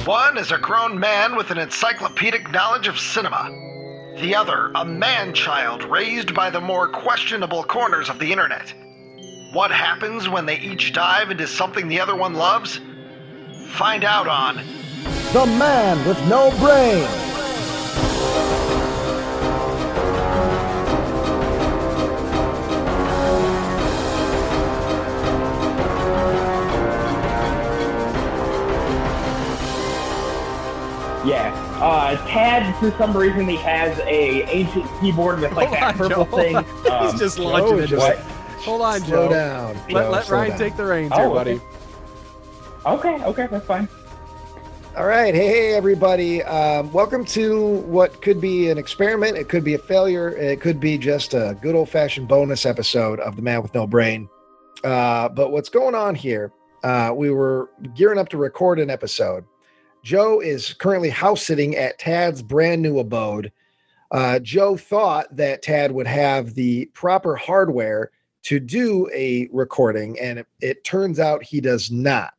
One is a grown man with an encyclopedic knowledge of cinema. The other, a man-child raised by the more questionable corners of the internet. What happens when they each dive into something the other one loves? Find out on The Man with No Brain. Yeah. Tad, for some reason, he has a ancient keyboard with like that purple thing. He's just launching into it. Hold on, Slow Joe. down. Let Slow Ryan down. take the reins here, buddy. Okay, that's fine. All right. Hey, everybody. Welcome to what could be an experiment. It could be a failure. It could be just a good old-fashioned bonus episode of The Man with No Brain. But what's going on here, we were gearing up to record an episode. Joe is currently house-sitting at Tad's brand new abode. Joe thought that Tad would have the proper hardware to do a recording, and it turns out he does not.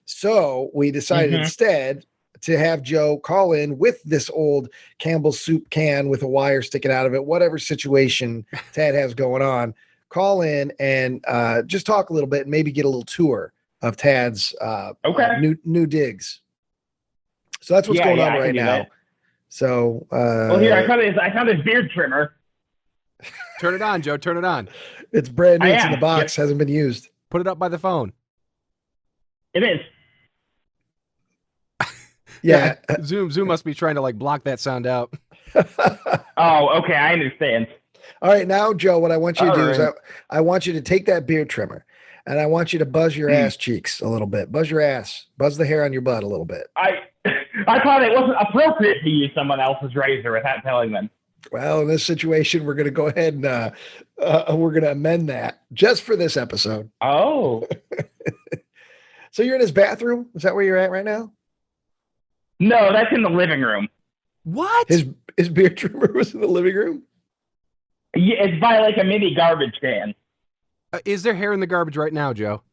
So we decided instead to have Joe call in with this old Campbell's soup can with a wire sticking out of it, whatever situation Tad has going on, call in and just talk a little bit and maybe get a little tour of Tad's new digs. So that's what's going on right now. That. So, here I found his beard trimmer. Turn it on, Joe. Turn it on. It's brand new. It's in the box. Hasn't been used. Put it up by the phone. It is. Yeah. Zoom must be trying to like block that sound out. Oh, okay. I understand. All right. Now, Joe, what I want you to do is I want you to take that beard trimmer and I want you to buzz your ass cheeks a little bit. Buzz your ass. Buzz the hair on your butt a little bit. I thought it wasn't appropriate to use someone else's razor without telling them. Well, in this situation, we're going to go ahead and we're going to amend that just for this episode. Oh. So you're in his bathroom? Is that where you're at right now? No, that's in the living room. What? His beard trimmer was in the living room? Yeah, it's by like a mini garbage can. Is there hair in the garbage right now, Joe?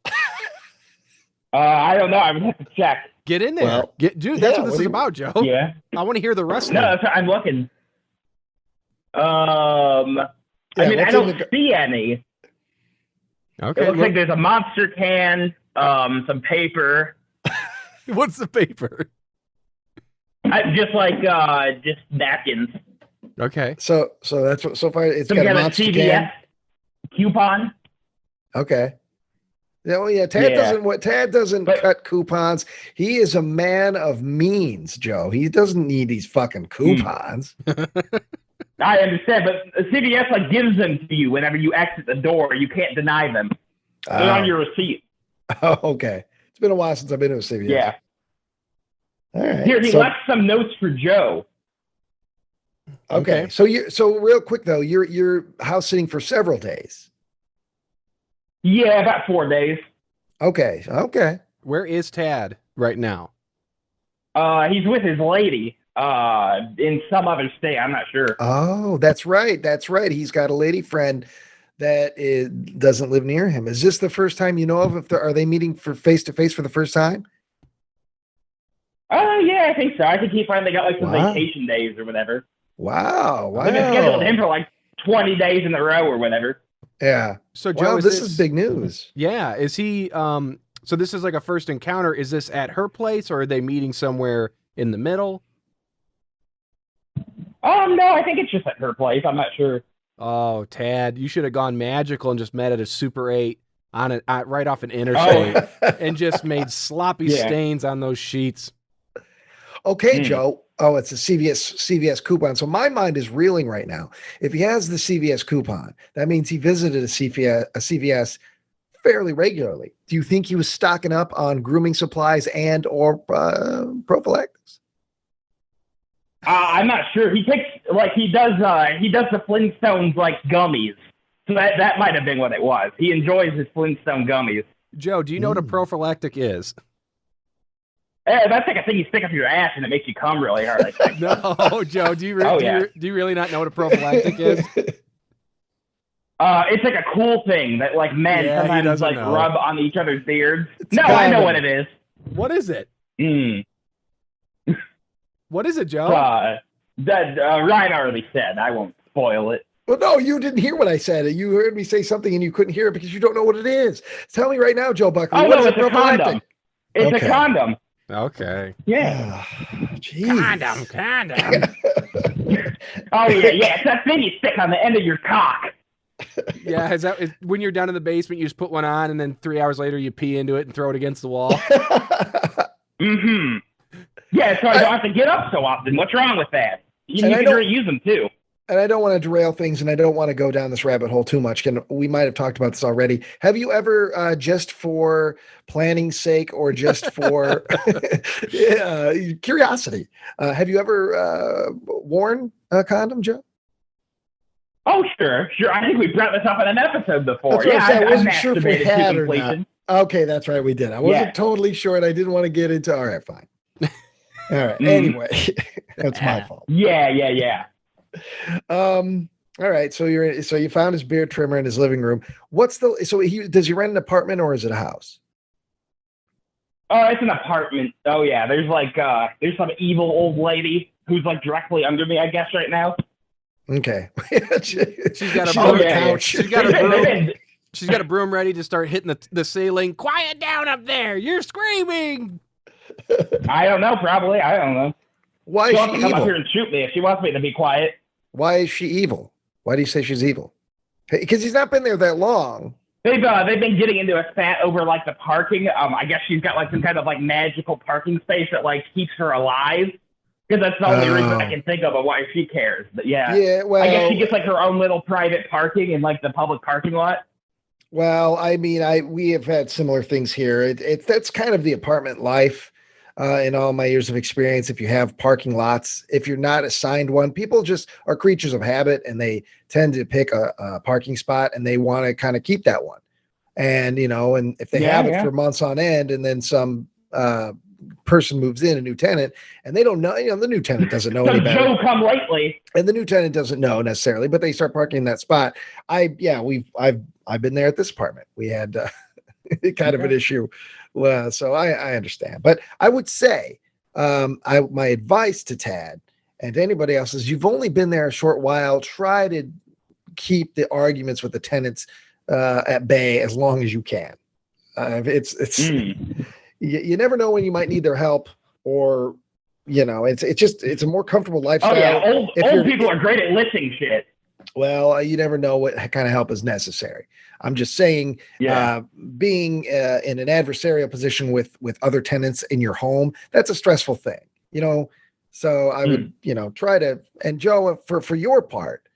I don't know. I would have to check. Get in there. Well, Dude, that's what this is about, Joe. Yeah. I want to hear the rest No, of it. that's what I'm looking. I don't see any. Okay. It looks like there's a monster can, some paper. What's the paper? Just napkins. Okay. So that's what so far it's Some got a kind of monster CVS can. coupon. Okay. Yeah, well, yeah. Tad doesn't cut coupons. He is a man of means, Joe. He doesn't need these fucking coupons. I understand, but CVS gives them to you whenever you exit the door. You can't deny them. They're on your receipt. Oh, okay. It's been a while since I've been to a CVS. Yeah. All right. Here, he left some notes for Joe. Okay. So real quick though, you're house sitting for several days. Yeah, about 4 days. Okay. Where is Tad right now? He's with his lady in some other state. I'm not sure. Oh, that's right. He's got a lady friend that doesn't live near him. Is this the first time you know of? Are they meeting for face to face for the first time? Yeah, I think so. I think he finally got some vacation days or whatever. Wow. I've been scheduled him for 20 days in a row or whatever. Yeah. So Joe, this is big news. Yeah. Is he? So this is like a first encounter. Is this at her place, or are they meeting somewhere in the middle? No, I think it's just at her place. I'm not sure. Oh, Tad, you should have gone magical and just met at a Super 8 on right off an interstate and just made sloppy stains on those sheets. Okay, Joe. Oh, it's a CVS coupon. So my mind is reeling right now. If he has the CVS coupon, that means he visited a CVS fairly regularly. Do you think he was stocking up on grooming supplies and or prophylactics? I'm not sure. He takes he does the Flintstones gummies. So that might have been what it was. He enjoys his Flintstone gummies. Joe, do you know what a prophylactic is? That's like a thing you stick up your ass and it makes you come really hard, I think. No, Joe, do you really not know what a prophylactic is? It's like a cool thing that men sometimes rub on each other's beards. No, I know what it is. What is it? What is it, Joe? That Ryan already said. I won't spoil it. Well, no, you didn't hear what I said. You heard me say something and you couldn't hear it because you don't know what it is. Tell me right now, Joe Buckley. Oh, what no, is it's a condom. It's Okay. a condom. Okay. Yeah. Jeez. Condom. Oh, yeah. It's that thing you stick on the end of your cock. Yeah, when you're down in the basement, you just put one on, and then 3 hours later, you pee into it and throw it against the wall? Mm-hmm. Yeah, so I don't have to get up so often. What's wrong with that? You can use them, too. And I don't want to derail things, and I don't want to go down this rabbit hole too much. And we might have talked about this already. Have you ever, just for planning's sake or just for curiosity, have you ever worn a condom, Joe? Oh, sure. I think we brought this up in an episode before. I wasn't I've sure if we had or not. Okay, that's right, we did. I wasn't totally sure, and I didn't want to get into. All right, fine. All right. Anyway, that's my fault. Yeah. All right. So you found his beard trimmer in his living room. Does he rent an apartment or is it a house? Oh, it's an apartment. Oh yeah. There's there's some evil old lady who's directly under me, I guess, right now. Okay. She's got a broom. Couch. She's got a broom. She's got a broom ready to start hitting the ceiling. Quiet down up there! You're screaming. I don't know. Probably. I don't know. Why She is wants she to come up evil? here and shoot me if she wants me to be quiet. Why is she evil? Why do you say she's evil? Because he's not been there that long. They've been getting into a spat over the parking. I guess she's got some kind of magical parking space that keeps her alive. Because that's the only reason I can think of why she cares. But yeah. Well, I guess she gets her own little private parking in the public parking lot. Well, I mean, we have had similar things here. That's kind of the apartment life. In all my years of experience, if you have parking lots, if you're not assigned one, people just are creatures of habit and they tend to pick a parking spot and they want to kind of keep that one. And, and if they have it for months on end and then some person moves in, a new tenant, and they don't know, the new tenant doesn't know any better. Joe come lately. And the new tenant doesn't know necessarily, but they start parking in that spot. I've been there at this apartment. We had kind of an issue. Well, so I understand, but I would say my advice to Tad and to anybody else is you've only been there a short while. Try to keep the arguments with the tenants at bay as long as you can. You never know when you might need their help, or it's a more comfortable lifestyle. Oh yeah, old people are great at listing shit. Well, you never know what kind of help is necessary. I'm just saying, being in an adversarial position with other tenants in your home, that's a stressful thing, So I would, try to, and Joe, for your part,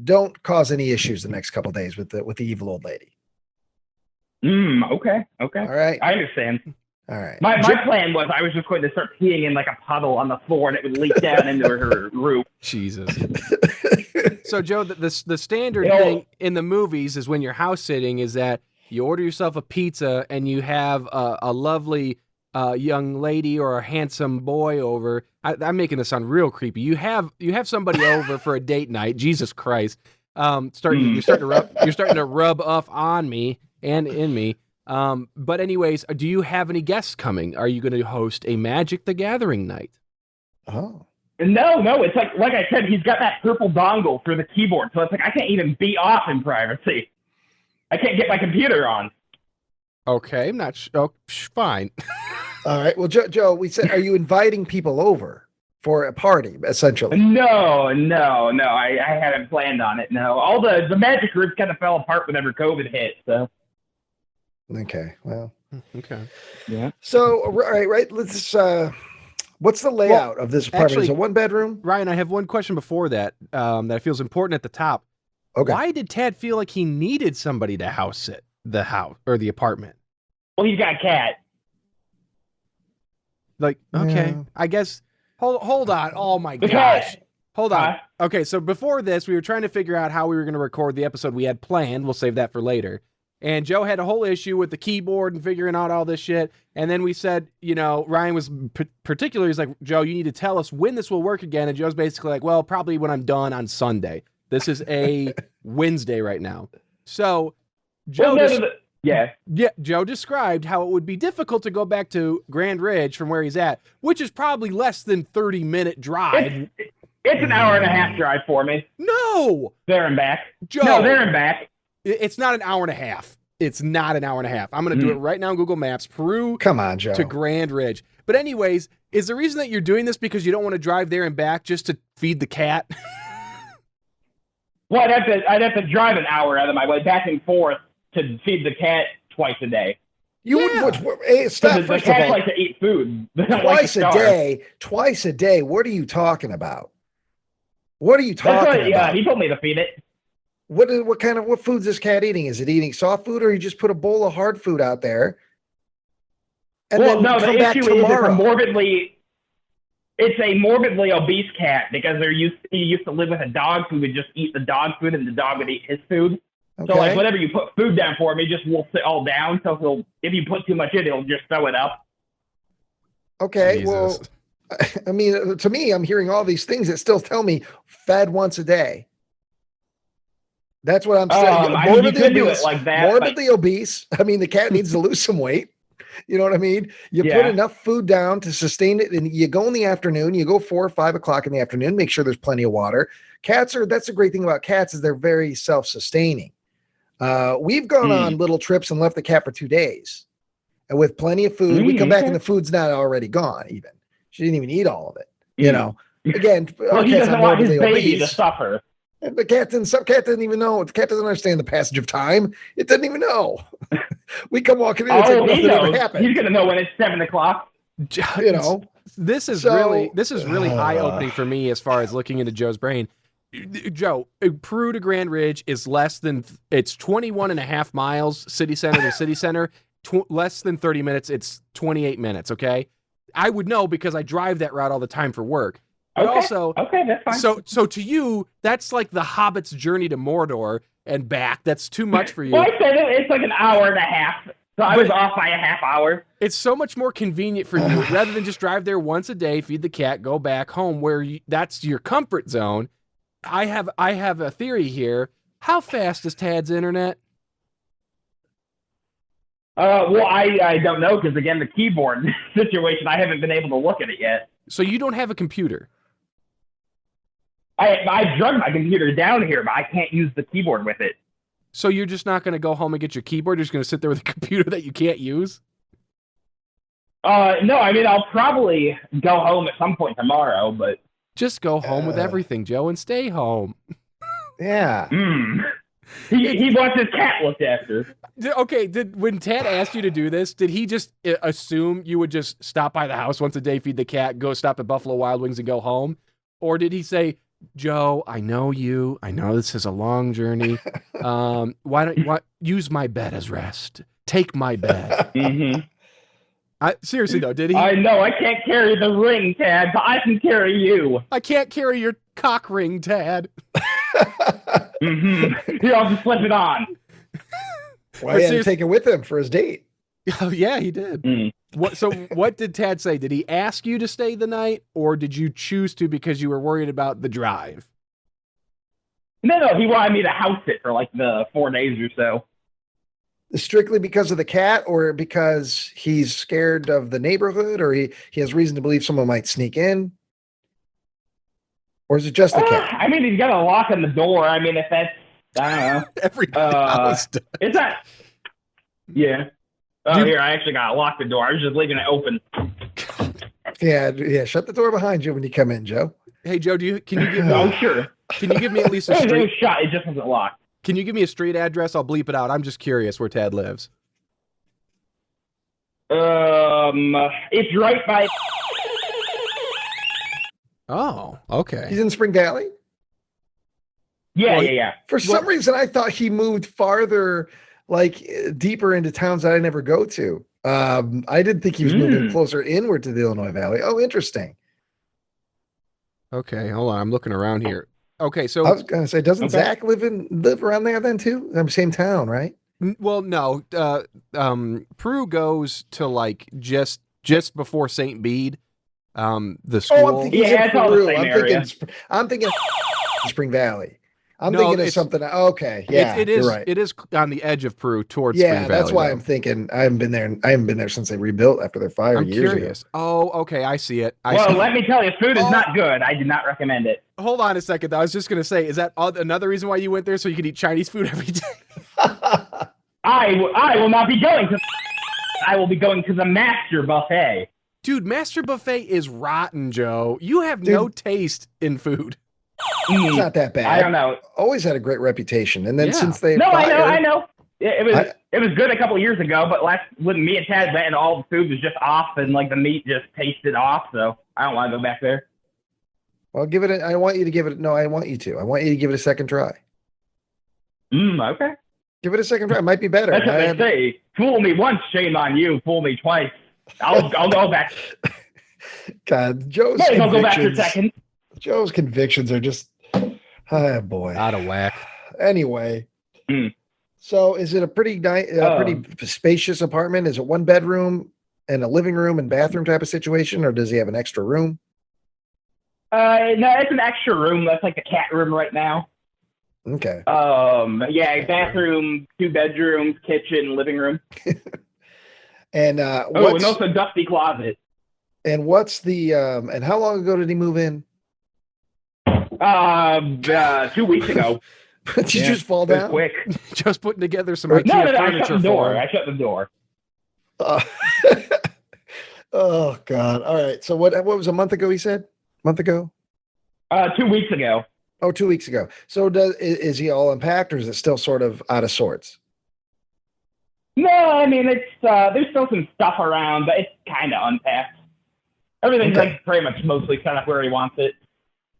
don't cause any issues the next couple of days with the evil old lady. Okay. All right. I understand. All right. My plan was I was just going to start peeing in a puddle on the floor and it would leak down into her roof. Jesus. So, Joe, the standard thing in the movies is when you're house sitting is that you order yourself a pizza and you have a lovely young lady or a handsome boy over. I'm making this sound real creepy. You have somebody over for a date night. Jesus Christ. You're starting to rub off on me and in me. But anyways, do you have any guests coming? Are you going to host a Magic the Gathering night? Oh. No. It's like I said, he's got that purple dongle for the keyboard. So it's I can't even be off in privacy. I can't get my computer on. Okay, I'm not fine. All right. Well, Joe, we said, are you inviting people over for a party, essentially? No. I haven't planned on it. No. All the magic groups kind of fell apart whenever COVID hit. So. Okay. Well. Okay. Yeah. So, all right. Let's. What's the layout of this apartment? Is it one bedroom? Ryan, I have one question before that that feels important at the top. Okay. Why did Tad feel like he needed somebody to house sit the house or the apartment? Well, he's got a cat. Okay, yeah. I guess. Hold on. Oh my gosh. Hold on. Okay, so before this, we were trying to figure out how we were going to record the episode we had planned. We'll save that for later. And Joe had a whole issue with the keyboard and figuring out all this shit. And then we said, Ryan was particular. He's like, Joe, you need to tell us when this will work again. And Joe's basically like, well, probably when I'm done on Sunday. This is a Wednesday right now. So Joe, Yeah. Yeah, Joe described how it would be difficult to go back to Grand Ridge from where he's at, which is probably less than 30-minute drive. It's an hour and a half drive for me. No! There and back. Joe! No, there and back. It's not an hour and a half. It's not an hour and a half. I'm going to do it right now on Google Maps. Peru Come on, Joe. to Grand Ridge. But anyways, is the reason that you're doing this because you don't want to drive there and back just to feed the cat? Well, I'd have to drive an hour out of my way back and forth to feed the cat twice a day. You wouldn't. Hey, stop. The cats like to eat food. Twice a day. What are you talking about? What are you talking about? He told me to feed it. What food's this cat eating? Is it eating soft food, or you just put a bowl of hard food out there? And then the come back issue tomorrow? It's a morbidly obese cat because he used to live with a dog who would just eat the dog food and the dog would eat his food. Okay. So like whenever you put food down for him, he just will sit all down. So if you put too much in, he'll just throw it up. Okay, Jesus. well, I mean, to me, I'm hearing all these things that still tell me fed once a day. That's what I'm saying. Morbidly obese. I mean, the cat needs to lose some weight. You know what I mean? You put enough food down to sustain it, and you go in the afternoon. You go 4 or 5 o'clock in the afternoon. Make sure there's plenty of water. That's the great thing about cats is they're very self-sustaining. We've gone on little trips and left the cat for 2 days, and with plenty of food, we come back and the food's not already gone. Even she didn't even eat all of it. You know, again, he doesn't want his baby to suffer. And the cat didn't even know. The cat doesn't understand the passage of time. It doesn't even know. We come walking in and say nothing ever happened. He's gonna know when it's 7 o'clock. You know, this is really eye-opening for me as far as looking into Joe's brain. Joe, Peru to Grand Ridge is it's 21 and a half miles, city center to city center, less than 30 minutes. It's 28 minutes. Okay. I would know because I drive that route all the time for work. But okay, that's fine. So to you, that's like the Hobbit's journey to Mordor and back. That's too much for you. Well, I said it's like an hour and a half. So I was off by a half hour. It's so much more convenient for you rather than just drive there once a day, feed the cat, go back home where that's your comfort zone. I have a theory here. How fast is Tad's internet? Well, I don't know because again, the keyboard situation, I haven't been able to look at it yet. So you don't have a computer? I drug my computer down here, but I can't use the keyboard with it. So you're just not going to go home and get your keyboard? You're just going to sit there with a computer that you can't use? No, I mean, I'll probably go home at some point tomorrow, but... Just go home with everything, Joe, and stay home. Yeah. He wants his cat looked after. Okay, when Tad asked you to do this, did he just assume you would just stop by the house once a day, feed the cat, go stop at Buffalo Wild Wings and go home? Or did he say, Joe, I know you. I know this is a long journey. Why don't use my bed as rest? Take my bed. Seriously though, did he? I know I can't carry the ring, Tad, but I can carry you. I can't carry your cock ring, Tad. Here, I'll just slip it on. Well, he had to take it with him for his date. Oh yeah, he did. What did Tad say? Did he ask you to stay the night, or did you choose to because you were worried about the drive? No, he wanted me to house it for like the 4 days or so. Strictly because of the cat, or because he's scared of the neighborhood, or he has reason to believe someone might sneak in? Or is it just the cat? I mean, he's got a lock on the door. I mean, if that's, I don't know. Every house does. Is that? Yeah. Here, I actually got to lock the door. I was just leaving it open. Yeah. Shut the door behind you when you come in, Joe. Hey, Joe, can you give me? Oh, sure. Can you give me at least a street? It was shut. It just wasn't locked. Can you give me a street address? I'll bleep it out. I'm just curious where Tad lives. It's right by. Oh, okay. He's in Spring Valley? Yeah. For some reason, I thought he moved farther, like deeper into towns that I never go to. I didn't think he was moving closer inward to the Illinois Valley. Oh, interesting. Okay, hold on. I'm looking around here. Okay, so I was going to say, doesn't Zach live around there then too? Same town, right? Well, no. Peru goes to like just before St. Bede. The school. Oh, I'm thinking Peru. I'm thinking Spring Valley. I'm thinking of something. Okay, yeah, it is. You're right. It is on the edge of Peru towards Spring Valley. That's why though. I'm thinking. I haven't been there. I haven't been there since they rebuilt after their fire. I'm years curious. Ago. Oh, okay, I see it. Let me tell you, food is not good. I do not recommend it. Hold on a second. I was just gonna say, is that another reason why you went there so you could eat Chinese food every day? I will not be going to. I will be going to the Master Buffet. Dude, Master Buffet is rotten, Joe. You have no taste in food. It's not that bad. I don't know. Always had a great reputation, and then since they I know. It was good a couple of years ago, but when me and Tad went, and all the food was just off, and like the meat just tasted off. So I don't want to go back there. Well, give it. I want you to give it. No, I want you to. I want you to give it a second try. Okay. Give it a second try. It might be better. That's what they say. Fool me once, shame on you. Fool me twice. I'll go back. God, Joe's Maybe convictions. I'll go back for a second. Joe's convictions are just, oh boy, out of whack. Anyway, so is it a pretty pretty spacious apartment? Is it 1 bedroom and a living room and bathroom type of situation, or does he have an extra room? No, it's an extra room. That's like the cat room right now. Okay. Bathroom, 2 bedrooms, kitchen, living room. And and also a dusty closet. And what's the and how long ago did he move in? 2 weeks ago. Did you just fall down? Quick. Just putting together some IKEA furniture for him. I shut the door. Oh God! All right. So what was a month ago? He said a month ago. 2 weeks ago. Oh, 2 weeks ago. So is he all unpacked, or is it still sort of out of sorts? No, I mean it's there's still some stuff around, but it's kind of unpacked. Everything's like pretty much mostly set up where he wants it.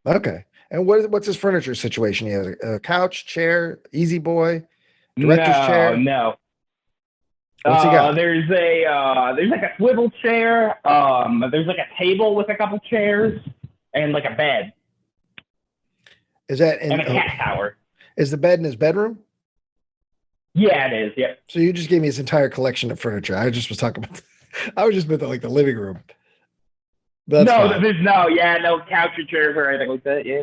Okay. And what's his furniture situation? He has a couch, chair, easy boy, director's chair. No. What's he got? There's like a swivel chair. There's like a table with a couple chairs and like a bed. Is that and a cat tower? Is the bed in his bedroom? Yeah, it is. Yeah. So you just gave me his entire collection of furniture. I just was talking about. I was just meant like the living room. There's no couch or chairs or anything like that. Yeah.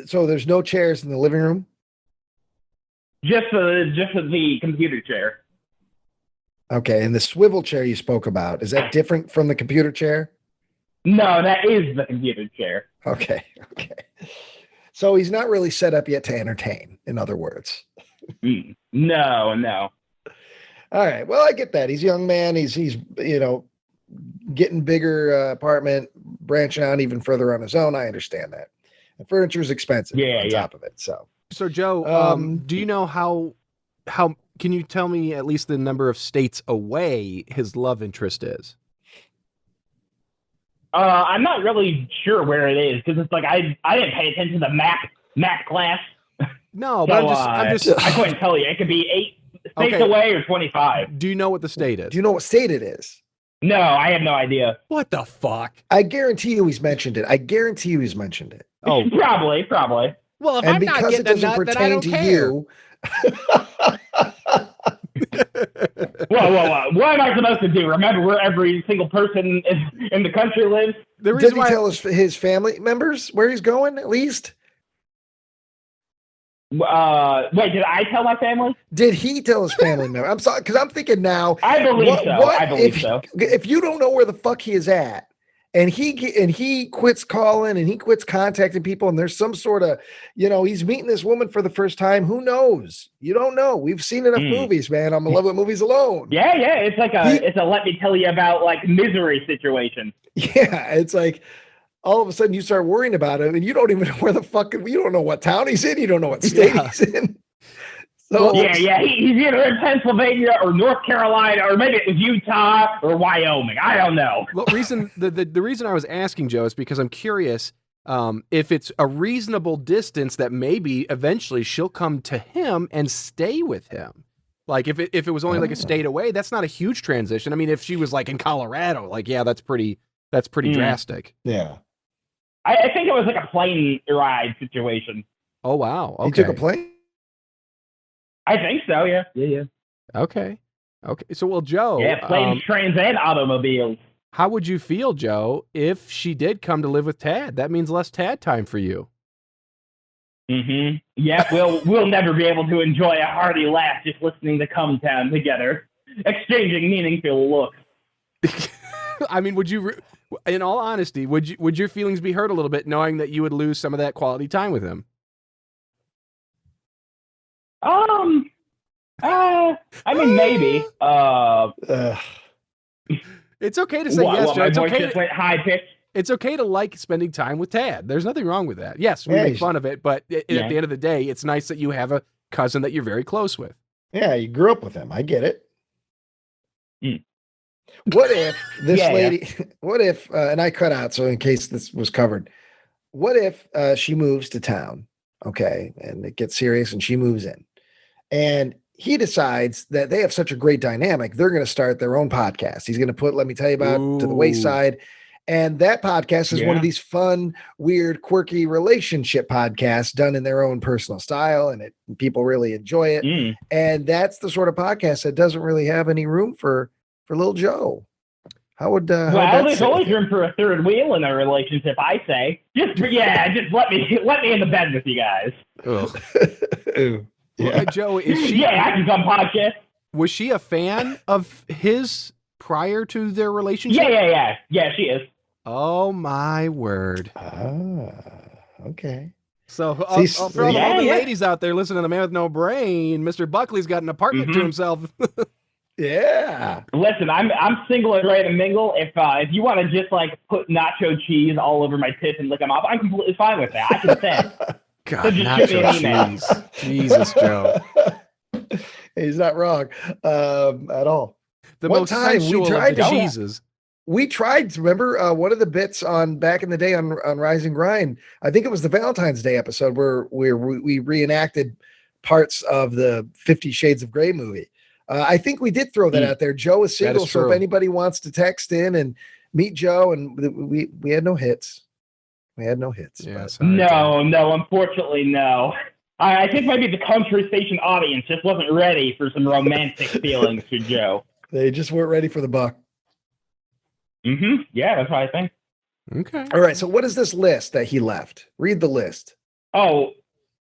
So there's no chairs in the living room? Just the computer chair. Okay, and the swivel chair you spoke about, is that different from the computer chair? No, that is the computer chair. Okay. So he's not really set up yet to entertain, in other words. No. All right. Well, I get that. He's a young man. He's getting bigger apartment, branching out even further on his own. I understand that. The furniture is expensive on top of it. So Joe, do you know how can you tell me at least the number of states away his love interest is? I'm not really sure where it is because it's like I didn't pay attention to the map class. No, but I'm just I couldn't tell you. It could be 8 states away or 25. Do you know what the state is? Do you know what state it is? No, I have no idea. What the fuck? I guarantee you he's mentioned it. Oh, probably. Well, if and I'm because not it doesn't pertain to you. Whoa. What am I supposed to do? Remember where every single person in the country lives? Did he tell his family members where he's going at least? Wait, did I tell my family? Did he tell his family member? I'm sorry, because I'm thinking now. I believe so. If you don't know where the fuck he is at, and he quits calling and he quits contacting people, and there's some sort of, he's meeting this woman for the first time. Who knows? You don't know. We've seen enough movies, man. I'm in love with movies alone. Yeah. It's like it's a let me tell you about like misery situation. Yeah, it's like. All of a sudden you start worrying about it and you don't even know where the fuck, you don't know what town he's in. You don't know what state he's in. So he's either in Pennsylvania or North Carolina, or maybe it was Utah or Wyoming. I don't know. Well, the reason I was asking, Joe, is because I'm curious if it's a reasonable distance that maybe eventually she'll come to him and stay with him. Like if it was only like a state away, that's not a huge transition. I mean, if she was like in Colorado, like, yeah, that's pretty drastic. Yeah. I think it was like a plane ride situation. Oh, wow. Okay. He took a plane? I think so, yeah. Yeah. Okay. So, well, Joe. Yeah, planes, trains, and automobiles. How would you feel, Joe, if she did come to live with Tad? That means less Tad time for you. Mm-hmm. Yeah, we'll never be able to enjoy a hearty laugh just listening to Come Town together, exchanging meaningful looks. I mean, would you, in all honesty, would your feelings be hurt a little bit knowing that you would lose some of that quality time with him? I mean, maybe. It's okay to say yes, Joe. My It's voice okay. Just went high pitched. It's okay to like spending time with Tad. There's nothing wrong with that. Yes, we make fun of it, but at the end of the day, it's nice that you have a cousin that you're very close with. Yeah, you grew up with him. I get it. What if this lady, what if, and I cut out, so in case this was covered, what if she moves to town, okay, and it gets serious and she moves in, and he decides that they have such a great dynamic, they're going to start their own podcast. He's going to put, let me tell you about To the Wayside. And that podcast is one of these fun, weird, quirky relationship podcasts done in their own personal style, and people really enjoy it. And that's the sort of podcast that doesn't really have any room for little Joe. How would there's always room for a third wheel in a relationship, I say. Just let me in the bed with you guys. Well, Joe, is she? Yeah, I can come podcast. Was she a fan of his prior to their relationship? Yeah, she is. Oh my word! Okay. So for all the ladies out there listening to The Man with No Brain, Mr. Buckley's got an apartment to himself. Yeah. Listen, I'm single and ready to mingle. If you want to just like put nacho cheese all over my tits and lick them off, I'm completely fine with that. I can say. God, so just nacho cheese. Jesus, Joe. He's not wrong at all. The most sensual of the cheeses. We tried to remember one of the bits on back in the day on Rise and Grind. I think it was the Valentine's Day episode where we reenacted parts of the 50 Shades of Grey movie. I think we did throw that out there. Joe is single, so if anybody wants to text in and meet Joe, and we had no hits. We had no hits. Yeah, no, unfortunately, no. I think maybe the country station audience just wasn't ready for some romantic feelings for Joe. They just weren't ready for the buck. Yeah, that's what I think. Okay. All right. So what is this list that he left? Read the list. Oh,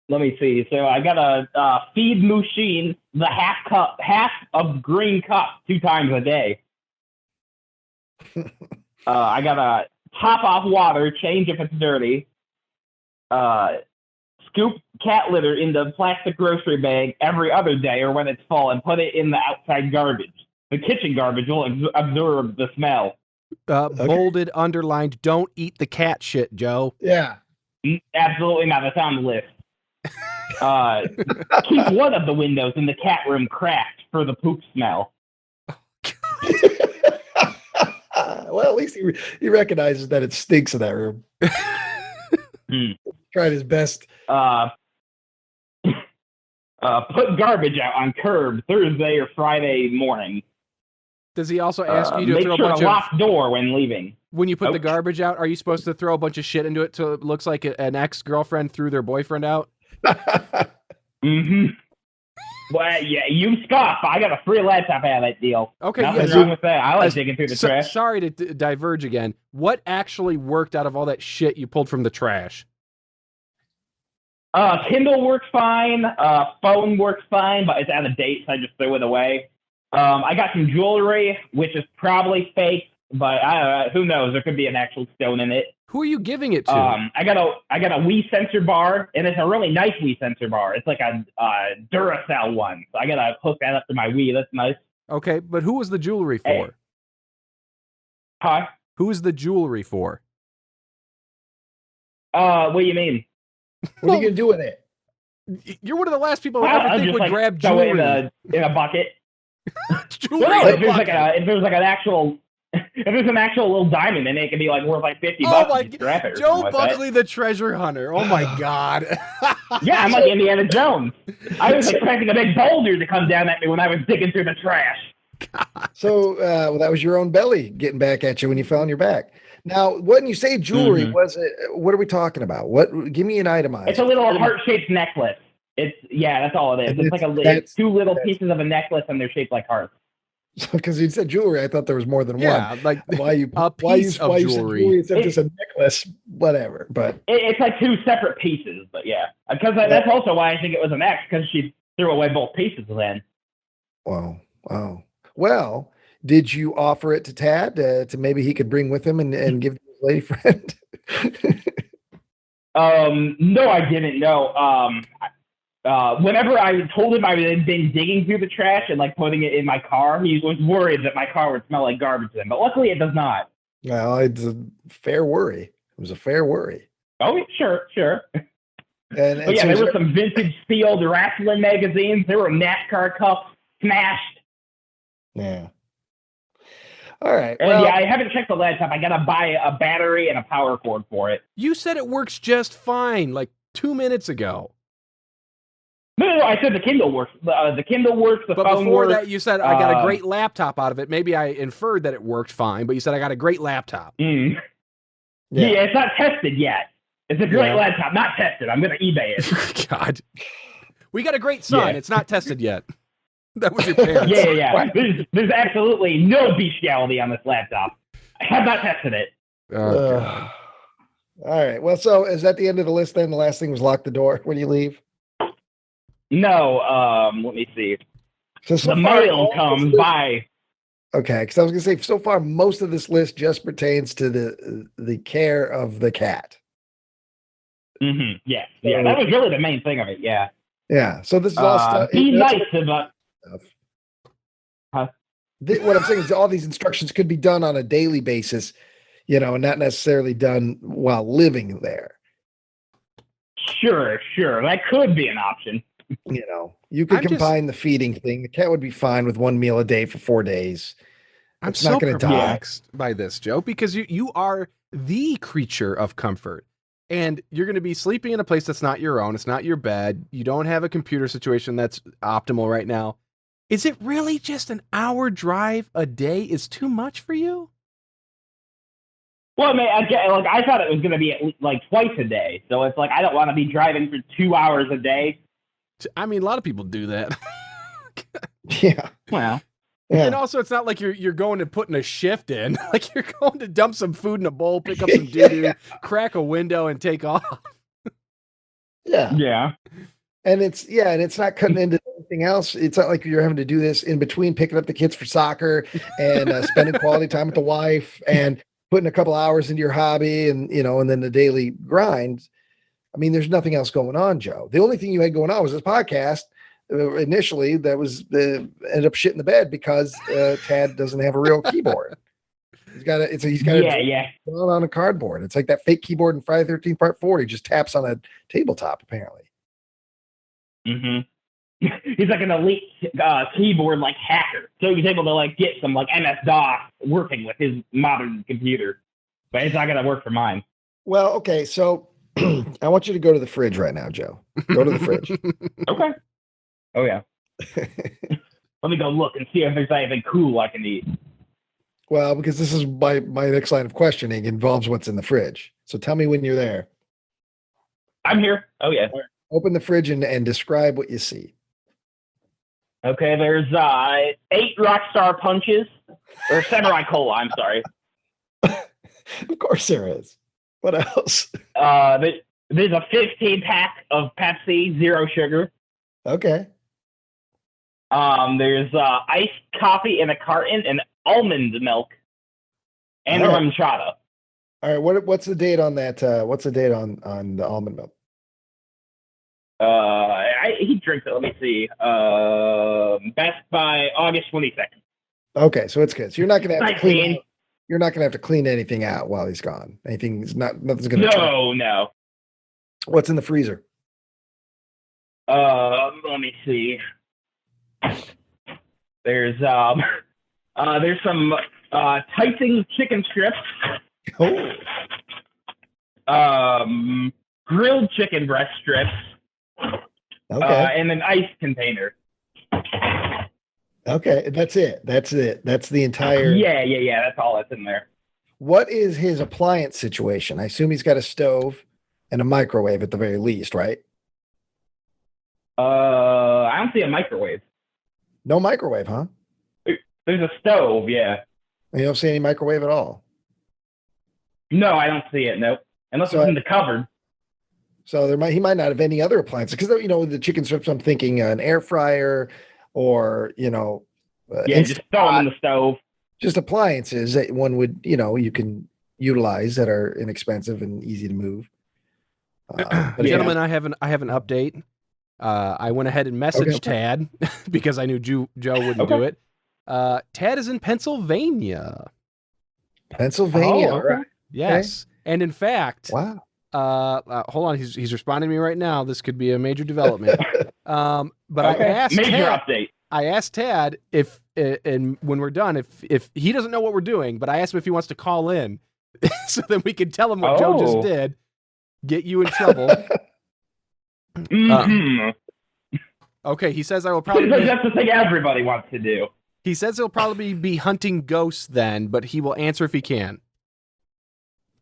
let me see. So I got a feed Mushin the half of green cup 2 times a day. I got a top off water, change if it's dirty. Scoop cat litter in the plastic grocery bag every other day or when it's full and put it in the outside garbage. The kitchen garbage will absorb the smell. Bolded, underlined, don't eat the cat shit, Joe. Yeah. Absolutely not. That's on the list. Keep one of the windows in the cat room cracked for the poop smell. Well, at least he recognizes that it stinks in that room. Tried his best. Put garbage out on curb Thursday or Friday morning. Does he also ask you to throw a bunch of lock door when leaving? When you put the garbage out, are you supposed to throw a bunch of shit into it so it looks like an ex-girlfriend threw their boyfriend out? Well, yeah, you scoff. I got a free laptop out of that deal. Okay, nothing wrong with that. I like digging through the trash. Sorry to diverge again. What actually worked out of all that shit you pulled from the trash? Kindle works fine. Phone works fine, but it's out of date, so I just threw it away. I got some jewelry, which is probably fake, but who knows? There could be an actual stone in it. Who are you giving it to? I got a Wii sensor bar, and it's a really nice Wii sensor bar. It's like a Duracell one. So I gotta hook that up to my Wii. That's nice. Okay, but who was the jewelry for? Huh? Who is the jewelry for? What do you mean? What are you gonna do with it? You're one of the last people I ever think would grab jewelry in a bucket. Jewelry if there's an actual little diamond in it, it could be like worth like $50. Joe Buckley, the treasure hunter. Oh my God. Yeah, I'm like Indiana Jones. I was expecting a big boulder to come down at me when I was digging through the trash. God. So that was your own belly getting back at you when you fell on your back. Now, when you say jewelry, was it? What are we talking about? What? Give me an itemized. It's a little heart-shaped necklace. That's all it is. It's like 2 little pieces of a necklace, and they're shaped like hearts. Because you said jewelry, I thought there was more than one. Like why you a piece of jewelry. You said jewelry instead of just a necklace, whatever. But it's like two separate pieces. But yeah, because that's also why I think it was an X, because she threw away both pieces then. Wow. Well, did you offer it to Tad to maybe he could bring with him and give to his lady friend? No, I didn't. No. Whenever I told him I had been digging through the trash and like putting it in my car, he was worried that my car would smell like garbage then. But luckily, it does not. Well, it's a fair worry. It was a fair worry. Oh, sure. And but yeah, there were some vintage sealed wrestling magazines. There were NASCAR cups smashed. Yeah. All right. And yeah, I haven't checked the laptop. I got to buy a battery and a power cord for it. You said it works just fine like 2 minutes ago. No, I said the Kindle works. The Kindle works, the phone works. But before that, you said, I got a great laptop out of it. Maybe I inferred that it worked fine, but you said, I got a great laptop. Yeah, it's not tested yet. It's a great laptop, not tested. I'm going to eBay it. God. We got a great son. Yeah. It's not tested yet. That was your parents. Yeah. There's absolutely no bestiality on this laptop. I have not tested it. All right. Well, so is that the end of the list then? The last thing was lock the door when you leave? No, let me see. So the mail comes by. Okay, because I was going to say, so far, most of this list just pertains to the care of the cat. Mm-hmm. Yeah, that was really the main thing of it, yeah. Yeah, so this is all stuff. Be nice about... What I'm saying is all these instructions could be done on a daily basis, and not necessarily done while living there. Sure. That could be an option. You could combine the feeding thing. The cat would be fine with 1 meal a day for 4 days. I'm so perplexed by this, Joe, because you are the creature of comfort, and you're going to be sleeping in a place that's not your own. It's not your bed. You don't have a computer situation that's optimal right now. Is it really just an hour drive a day is too much for you? Well, I mean, I thought it was going to be like twice a day. So it's like, I don't want to be driving for 2 hours a day. I mean, a lot of people do that. Yeah. Well. Yeah. And also, it's not like you're going to put in a shift in. Like you're going to dump some food in a bowl, pick up some doo-doo, crack a window, and take off. Yeah. And it's not cutting into anything else. It's not like you're having to do this in between picking up the kids for soccer and spending quality time with the wife and putting a couple hours into your hobby and then the daily grind. I mean, there's nothing else going on, Joe. The only thing you had going on was this podcast. Initially, that was ended up shit in the bed because Tad doesn't have a real keyboard. He's got on a cardboard. It's like that fake keyboard in Friday the 13th Part 4. He just taps on a tabletop, apparently. Mm-hmm. He's like an elite keyboard like hacker, so he's able to get some MS-DOS working with his modern computer. But it's not going to work for mine. Well, okay, so I want you to go to the fridge right now, Joe. Go to the fridge. Okay. Oh, yeah. Let me go look and see if there's anything cool I can eat. Well, because this is my next line of questioning involves what's in the fridge. So tell me when you're there. I'm here. Oh, yeah. Right. Open the fridge and describe what you see. Okay, there's 8 Rockstar Punches. Or Samurai Cola, I'm sorry. Of course there is. What else? There's a 15-pack of Pepsi, 0 sugar. Okay. There's iced coffee in a carton and almond milk and a RumChata. All right. What's the date on that? What's the date on the almond milk? He drinks it. Let me see. Best by August 22nd. Okay, so it's good. So you're not going to have to clean. You're not going to have to clean anything out while he's gone. Nothing's going to. No. What's in the freezer? Let me see. There's some Tyson chicken strips. Oh. Grilled chicken breast strips. Okay. And an ice container. Okay, that's it. That's the entire. Yeah. That's all that's in there. What is his appliance situation? I assume he's got a stove and a microwave at the very least, right? I don't see a microwave. No microwave, huh? There's a stove, yeah. You don't see any microwave at all? No, I don't see it, nope. Unless it's in the cupboard. So he might not have any other appliances. Because, the chicken strips, I'm thinking an air fryer or, just throw them in the stove. Just appliances that one would, you can utilize that are inexpensive and easy to move. Gentlemen, I have an update. I went ahead and messaged Tad because I knew Joe wouldn't do it. Tad is in Pennsylvania. Pennsylvania, right? Yes. Okay. And in fact, wow. Hold on, he's responding to me right now. This could be a major development. But I asked update. I asked Tad if, and when we're done, if he doesn't know what we're doing, but I asked him if he wants to call in, so then we can tell him what Joe just did, get you in trouble. Okay, he says I will probably. That's the thing everybody wants to do. He says he'll probably be hunting ghosts then, but he will answer if he can.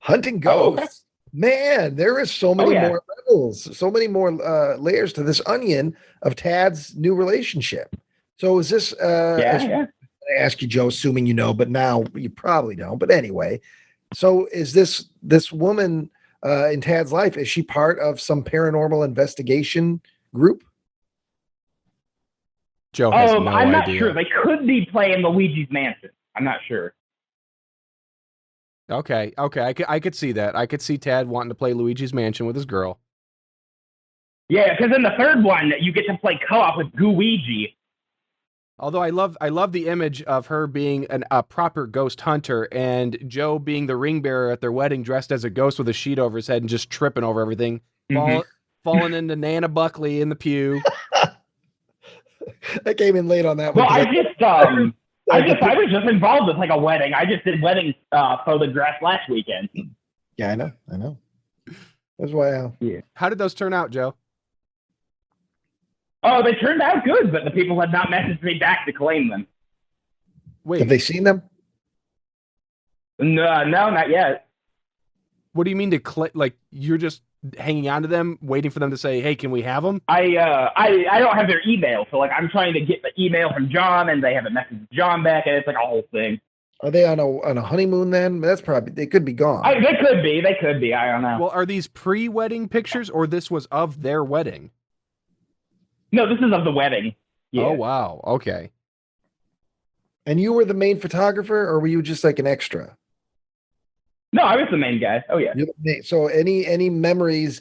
Hunting ghosts. Man, there is so many more levels, so many more layers to this onion of Tad's new relationship. So is this, I ask you, Joe, assuming you know, but now you probably don't. But anyway, so is this woman in Tad's life, is she part of some paranormal investigation group? Joe has no I'm not idea. sure. They could be playing Luigi's Mansion. I'm not sure. Okay. I could see that. I could see Tad wanting to play Luigi's Mansion with his girl. Yeah, because in the third one, you get to play co-op with Gooigi. Although I love the image of her being a proper ghost hunter and Joe being the ring bearer at their wedding, dressed as a ghost with a sheet over his head and just tripping over everything, falling into Nana Buckley in the pew. I came in late on that one. Well, I was just involved with like a wedding. I just did wedding photographs last weekend. Yeah, I know. That's why. Yeah. How did those turn out, Joe? Oh, they turned out good, but the people had not messaged me back to claim them. Wait, have they seen them? No, not yet. What do you mean like you're just hanging on to them, waiting for them to say, "Hey, can we have them?" I don't have their email, so like I'm trying to get the email from John, and they haven't messaged John back, and it's like a whole thing. Are they on a honeymoon then? That's probably, they could be gone. They could be. I don't know. Well, are these pre-wedding pictures, or this was of their wedding? No, this is of the wedding. Yeah. Oh wow, okay. And you were the main photographer, or were you just like an extra? No, I was the main guy. Oh yeah. So any memories,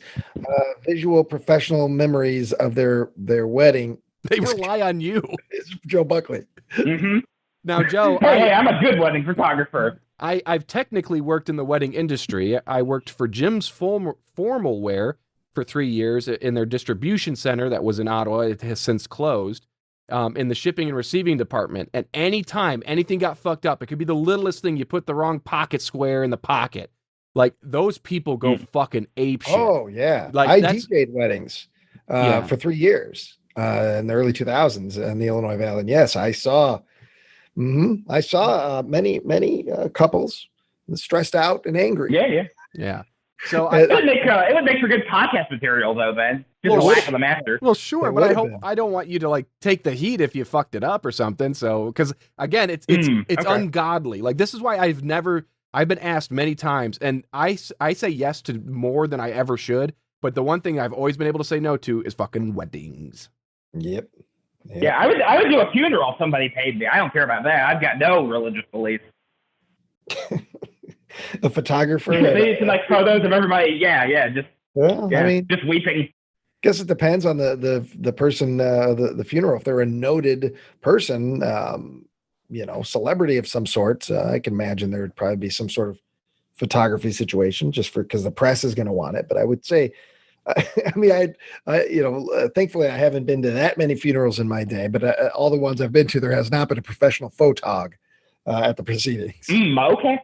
visual professional memories of their wedding? They rely on you. It's Joe Buckley. Mm-hmm. Now, Joe, hey, I'm a good wedding photographer. I've technically worked in the wedding industry. I worked for Jim's Formal Wear for 3 years in their distribution center that was in Ottawa. It has since closed. In the shipping and receiving department. And anytime anything got fucked up, it could be the littlest thing. You put the wrong pocket square in the pocket. Like, those people go fucking apeshit. Oh, yeah. Like, I DJ'd weddings for 3 years in the early 2000s in the Illinois Valley. And yes, I saw many couples stressed out and angry. Yeah. So it would make for good podcast material, though. Then just a lack of the master. Well, sure, but I don't want you to like take the heat if you fucked it up or something. So, because again, it's ungodly. Like, this is why I've been asked many times, and I say yes to more than I ever should. But the one thing I've always been able to say no to is fucking weddings. Yep. Yeah, I would do a funeral if somebody paid me. I don't care about that. I've got no religious beliefs. A photographer. They used to like photos of everybody. Just I mean, just weeping. Guess it depends on the person, the funeral. If they're a noted person, celebrity of some sort, I can imagine there would probably be some sort of photography situation just because the press is going to want it. But I would say, thankfully I haven't been to that many funerals in my day, but all the ones I've been to, there has not been a professional photog at the proceedings. Okay.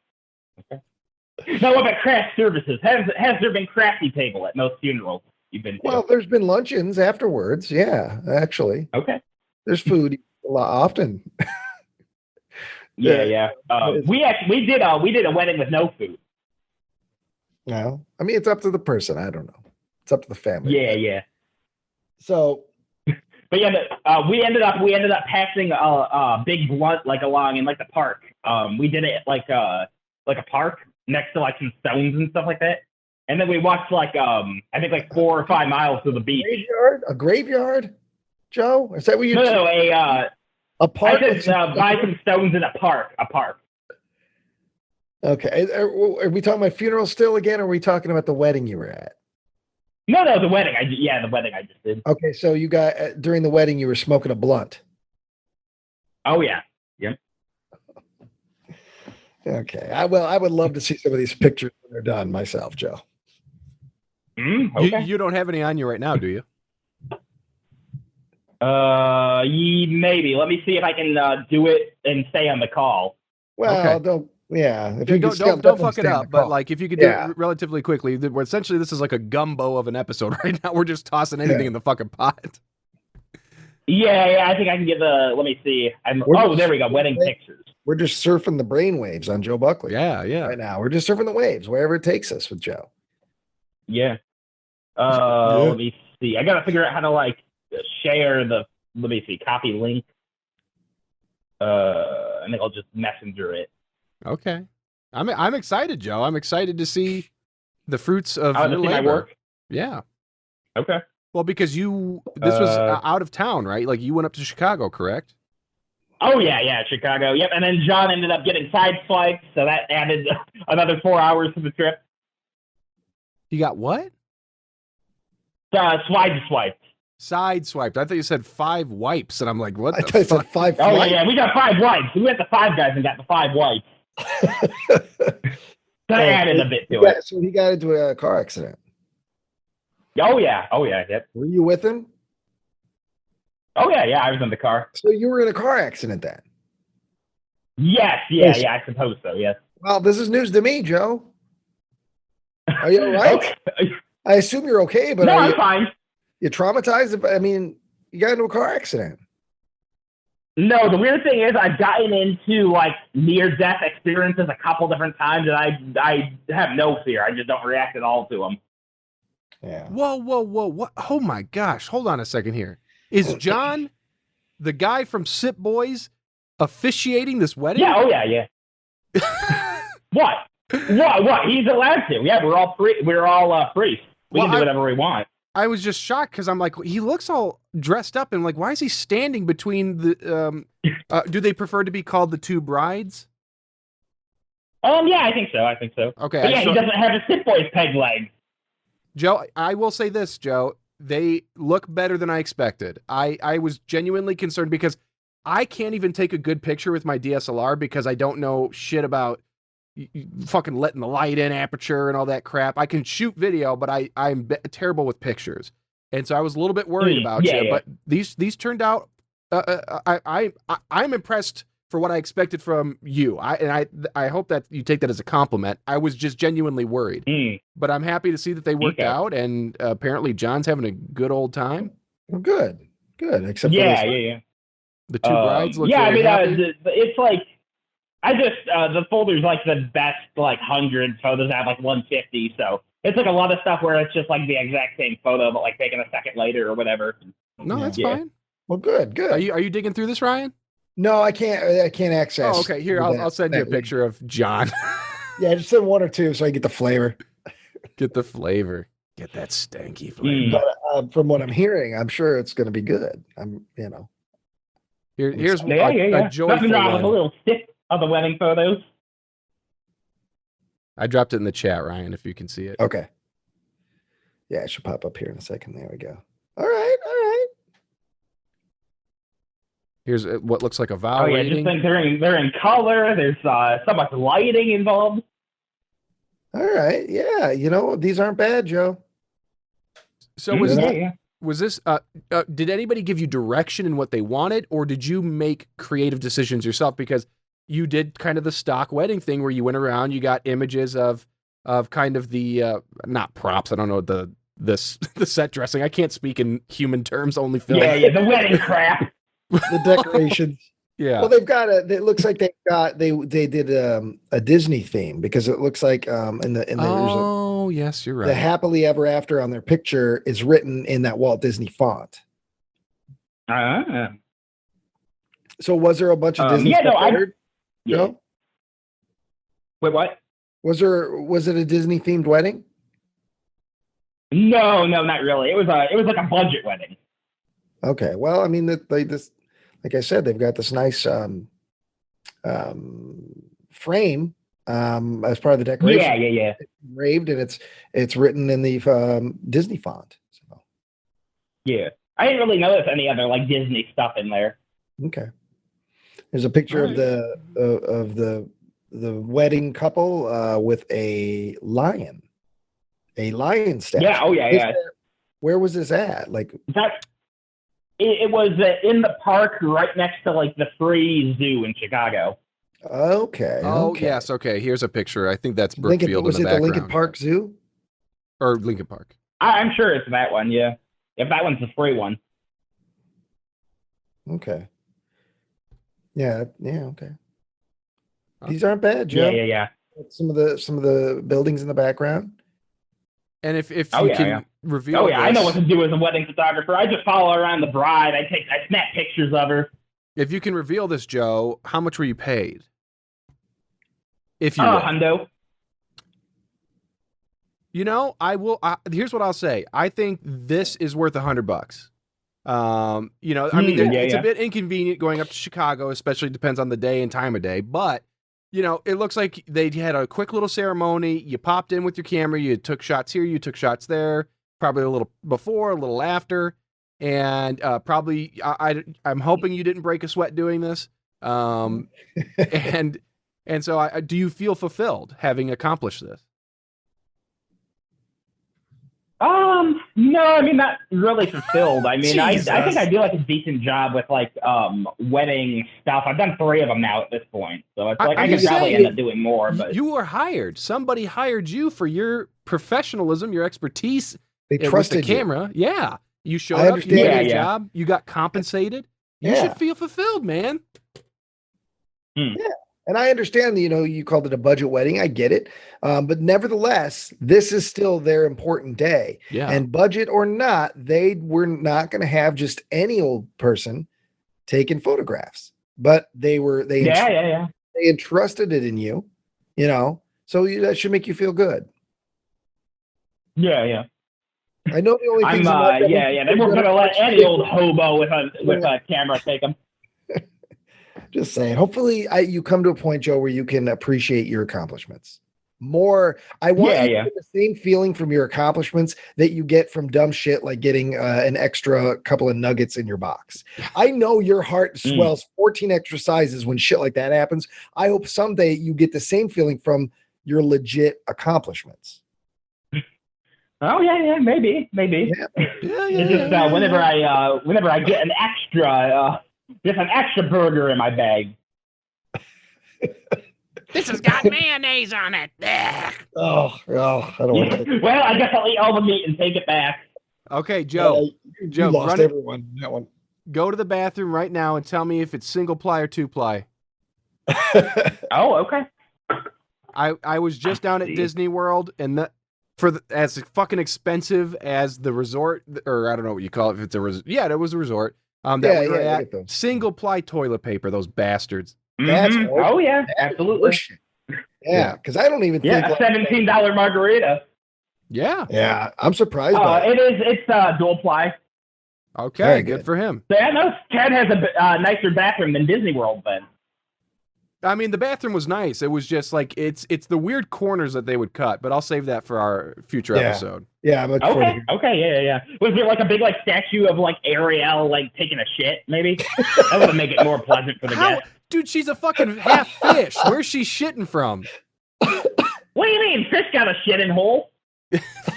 Now, what about craft services? Has there been crafty table at most funerals you've been to? Well, there's been luncheons afterwards. Yeah, actually. Okay. There's food a lot often. Yeah. We did a wedding with no food. No, I mean, it's up to the person. I don't know. It's up to the family. Yeah. So, But yeah, we ended up passing a big blunt like along in like the park. We did it like a park next to like some stones and stuff like that. And then we walked like I think like 4 or 5 miles to the beach. A graveyard, Joe? Is that what you? No, a park. I just buy some stones in a park. Okay, are we talking about funeral still again, or are we talking about the wedding you were at? No, the wedding. The wedding I just did. Okay, so you got during the wedding you were smoking a blunt. Oh yeah, yep. Okay, I would love to see some of these pictures when they're done myself, Joe. Okay. You don't have any on you right now, do you? Maybe. Let me see if I can do it and stay on the call. Well, okay. Don't. Yeah, if you don't fuck it up. But like, if you could do it relatively quickly, essentially this is like a gumbo of an episode right now. We're just tossing anything in the fucking pot. Yeah. I think I can get the. Let me see. There we go. Wedding pictures. We're just surfing the brainwaves on Joe Buckley. Yeah. Right now, we're just surfing the waves wherever it takes us with Joe. Yeah. Let me see. I gotta figure out how to like share the. Let me see. Copy link. I think I'll just messenger it. Okay. I'm excited, Joe. I'm excited to see the fruits of your labor. My work? Yeah. Okay. Well, because this was out of town, right? Like you went up to Chicago, correct? Oh yeah, Chicago. Yep. And then John ended up getting sideswiped, so that added another 4 hours to the trip. You got what? Sideswiped. Sideswiped. I thought you said 5 wipes, and I'm like, what? I thought you said 5. Oh yeah, we got 5 wipes. We went to 5 guys and got the 5 wipes. That added a bit to it. So he got into a car accident. Oh yeah, yep. Were you with him? Oh yeah, I was in the car. So you were in a car accident then? Yes, yeah, I suppose so, yes. Well, this is news to me, Joe. Are you all right? Okay. I assume you're okay, but no, I'm fine. You traumatized? I mean, you got into a car accident. No, the weird thing is I've gotten into like near-death experiences a couple different times, and I have no fear. I just don't react at all to them. Yeah. Whoa. What? Oh my gosh. Hold on a second here. Is John, the guy from Sip Boys, officiating this wedding? Yeah, oh yeah. What? He's allowed to. Yeah, we're all free. We're all free. We can do whatever we want. I was just shocked because I'm like, he looks all dressed up, and I'm like, why is he standing between the? Do they prefer to be called the 2 brides? Yeah, I think so. Okay, but yeah, he doesn't have his Sip Boys peg legs. Joe, I will say this, Joe. They look better than I expected. I was genuinely concerned because I can't even take a good picture with my DSLR because I don't know shit about fucking letting the light in, aperture, and all that crap. I can shoot video, but I'm terrible with pictures, and so I was a little bit worried about you. Yeah. But these turned out. I'm impressed for what I expected from you. I hope that you take that as a compliment. I was just genuinely worried, but I'm happy to see that they worked out, and apparently John's having a good old time. Well, good. Except yeah. The 2 brides look. Yeah, I mean, happy. It's like. I just, the folder's like the best, like 100 photos. I have like 150. So it's like a lot of stuff where it's just like the exact same photo, but like taken a second later or whatever. No, that's fine. Well, good. Are you digging through this, Ryan? No, I can't access. Oh, okay. Here, I'll send you a picture of John. Yeah, just send 1 or 2 so I get the flavor. Get the flavor. Get that stanky flavor. But from what I'm hearing, I'm sure it's going to be good. Here's a joyful Nothing wrong one. with a little stick of the wedding photos. I dropped it in the chat, Ryan, if you can see it. Okay. Yeah, it should pop up here in a second. There we go. All right. Here's what looks like a vow. Oh yeah, just think they're in color. There's so much lighting involved. All right. Yeah, these aren't bad, Joe. So was this did anybody give you direction in what they wanted, or did you make creative decisions yourself? Because you did kind of the stock wedding thing where you went around, you got images of kind of the not props, I don't know, the set dressing. I can't speak in human terms, only film. Yeah, the wedding crap. The decorations. Yeah. Well, they've got it looks like they did a Disney theme, because it looks like yes, you're right. The happily ever after on their picture is written in that Walt Disney font. So was there a bunch of Disney stuff there? No. Wait, what? Was it a Disney themed wedding? No, not really. It was like a budget wedding. Okay. Well, I mean, this, like I said, they've got this nice frame as part of the decoration. Yeah. It's engraved, and it's written in the Disney font. So. Yeah, I didn't really notice any other like Disney stuff in there. Okay. There's a picture of the wedding couple with a lion statue. Yeah. Oh yeah. Where was this at? Like that. It was in the park right next to like the free zoo in Chicago. Okay. Oh yes. Okay. Here's a picture. I think that's Brookfield. Was in the it background. the Lincoln Park Zoo? Or Lincoln Park? I'm sure it's that one. Yeah. If that one's the free one. Okay. Yeah. Okay. These aren't bad, Joe. Yeah. Some of the buildings in the background. And if you can reveal. Oh yeah, this, I know what to do as a wedding photographer. I just follow around the bride. I snap pictures of her. If you can reveal this, Joe, how much were you paid? If you hundo. You know, I will. Here's what I'll say. I think this is worth $100. You know, I mean, it's a bit inconvenient going up to Chicago, especially depends on the day and time of day. But you know, it looks like they had a quick little ceremony. You popped in with your camera. You took shots here. You took shots there. Probably a little before, a little after, and probably I'm hoping you didn't break a sweat doing this. And so, do you feel fulfilled having accomplished this? No, I mean, not really fulfilled. I mean, I think I do like a decent job with like wedding stuff. I've done 3 of them now at this point, so it's like I could probably end up doing more. But you were hired. Somebody hired you for your professionalism, your expertise. They trusted with the camera. You. Yeah, you showed up. You did your job. You got compensated. You should feel fulfilled, man. Yeah. And I understand that, you know, you called it a budget wedding. I get it. But nevertheless, this is still their important day. Yeah. And budget or not, they were not going to have just any old person taking photographs. But they entrusted it in you, you know. So that should make you feel good. Yeah. I know the only thing. They weren't going to let any old hobo with a camera take them. Just saying. Hopefully, you come to a point, Joe, where you can appreciate your accomplishments more. I want you to get the same feeling from your accomplishments that you get from dumb shit like getting an extra couple of nuggets in your box. I know your heart swells 14 extra sizes when shit like that happens. I hope someday you get the same feeling from your legit accomplishments. Oh yeah, maybe. Yeah. It's just whenever I get an extra. There's an extra burger in my bag. This has got mayonnaise on it. Oh, I don't want to. Well, I guess I'll eat all the meat and take it back. Okay, Joe. You lost everyone in that one. Go to the bathroom right now and tell me if it's single ply or 2-ply. Oh, okay. I was just down at Disney World, and as fucking expensive as the resort, or I don't know what you call it. If it's a resort, it was a resort. Single ply toilet paper, those bastards. That's absolutely. Yeah, because I don't even think a $17 margarita. Yeah, I'm surprised. It's dual ply. Okay, very good for him. So Ted has a nicer bathroom than Disney World then. I mean, the bathroom was nice. It was just like it's the weird corners that they would cut, but I'll save that for our future episode. Yeah, okay, yeah. Was there like a big like statue of like Ariel like taking a shit? Maybe that would make it more pleasant for the guests. Dude, she's a fucking half fish. Where's she shitting from? What do you mean? Fish got a shitting hole.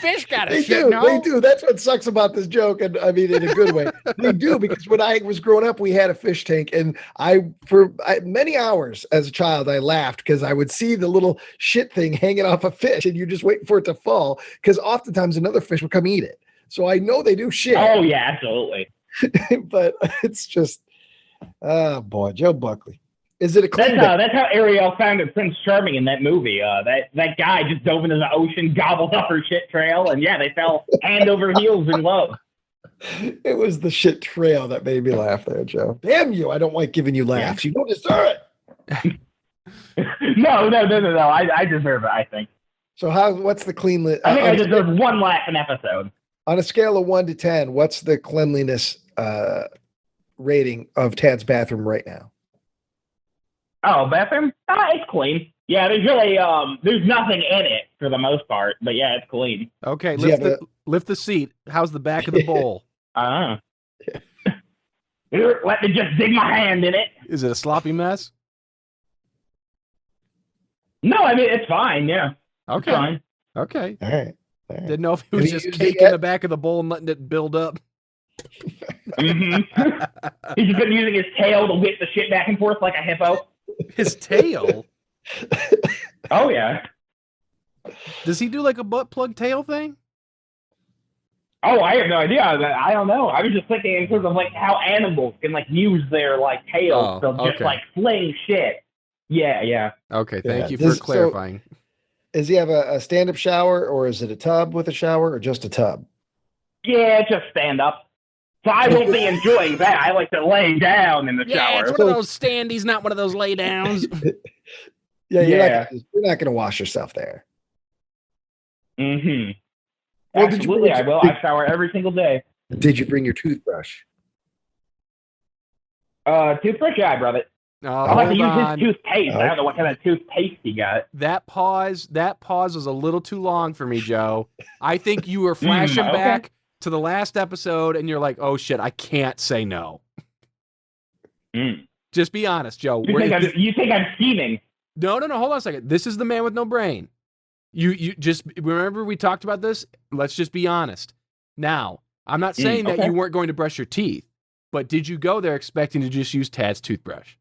Fish got a shitting hole. They do. That's what sucks about this joke, and I mean in a good way. They do, because when I was growing up, we had a fish tank, and for many hours as a child, I laughed because I would see the little shit thing hanging off a fish, and you just wait for it to fall, because oftentimes another fish would come eat it. So I know they do shit. Oh yeah, absolutely. But it's just, oh boy, Joe Buckley. Is it a clean? That's how Ariel found Prince Charming in that movie. That guy just dove into the ocean, gobbled up her shit trail, and they fell hand over heels in love. It was the shit trail that made me laugh there, Joe. Damn you! I don't like giving you laughs. You don't deserve it. No. I deserve it, I think. So what's the cleanliness? I think I deserve one laugh an episode. On a scale of 1 to 10, what's the cleanliness rating of Tad's bathroom right now? Oh, bathroom? It's clean. Yeah, there's really there's nothing in it for the most part, but yeah, it's clean. Okay, lift the seat. How's the back of the bowl? Let me just dig my hand in it. Is it a sloppy mess? No, I mean it's fine. Yeah. Okay. It's fine. Okay. All right. Didn't know if it was just cake in the back of the bowl and letting it build up. Mm-hmm. He's just been using his tail to whip the shit back and forth like a hippo. His tail? Oh, yeah. Does he do like a butt plug tail thing? Oh, I have no idea. I don't know. I was just thinking in terms of like how animals can like use their like tails to just like fling shit. Yeah. Okay, thank you for clarifying. Does he have a stand-up shower, or is it a tub with a shower, or just a tub? Yeah, just stand up. So I won't be enjoying that. I like to lay down in the shower. Yeah, it's one of those standees, not one of those lay downs. You're not going to wash yourself there. Mm-hmm. Well, absolutely, I will. I shower every single day. Did you bring your toothbrush? Toothbrush? Yeah, I brought it. I'll have to use his toothpaste. I don't know what kind of toothpaste he got. That pause was a little too long for me, Joe. I think you were flashing back to the last episode, and you're like, "Oh shit, I can't say no." Just be honest, Joe. You think I'm scheming? No. Hold on a second. This is the man with no brain. You just remember we talked about this. Let's just be honest. Now, I'm not saying that you weren't going to brush your teeth, but did you go there expecting to just use Tad's toothbrush?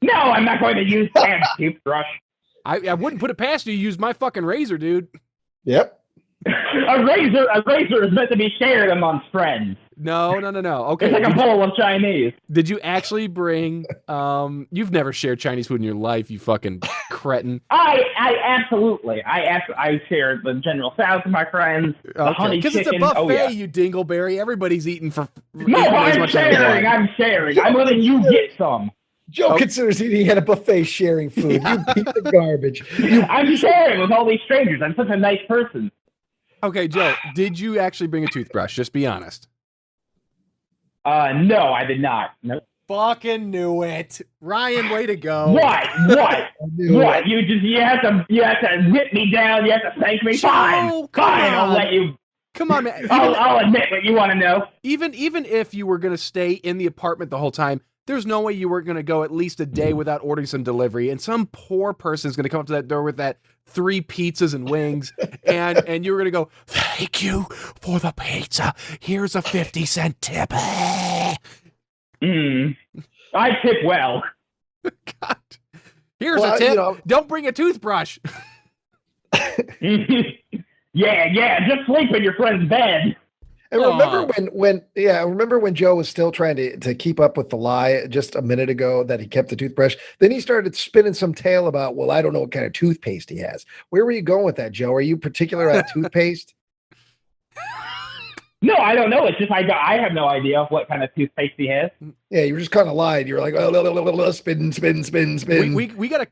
No, I'm not going to use Tad's toothbrush. I wouldn't put it past you to use my fucking razor, dude. Yep. A razor is meant to be shared amongst friends. No. Okay. It's like a bowl of Chinese. Did you actually bring you've never shared Chinese food in your life, you fucking cretin. I absolutely. I shared the General Tso's with my friends. The honey chicken. Because it's a buffet, you dingleberry. Everybody's eating for No, I'm sharing. I'm letting you get some. Joe considers eating at a buffet sharing food. You piece of garbage. I'm sharing with all these strangers. I'm such a nice person. Okay, Joe, did you actually bring a toothbrush? Just be honest. No, I did not. Nope. Fucking knew it. Ryan, way to go. What? You have to whip me down. You have to thank me. Fine. I'll let you. Come on, man. I'll admit what you want to know. Even if you were going to stay in the apartment the whole time, there's no way you weren't going to go at least a day without ordering some delivery, and some poor person is going to come up to that door with that 3 pizzas and wings, and you're going to go, "Thank you for the pizza. Here's a 50-cent tip." I tip well. God. Here's a tip. Don't bring a toothbrush. Yeah. Just sleep in your friend's bed. And remember when Joe was still trying to keep up with the lie just a minute ago that he kept the toothbrush? Then he started spinning some tale about, well, I don't know what kind of toothpaste he has. Where were you going with that, Joe? Are you particular on toothpaste? No, I don't know. It's just I have no idea what kind of toothpaste he has. Yeah, you were just kind of lied. You were like, spin. We gotta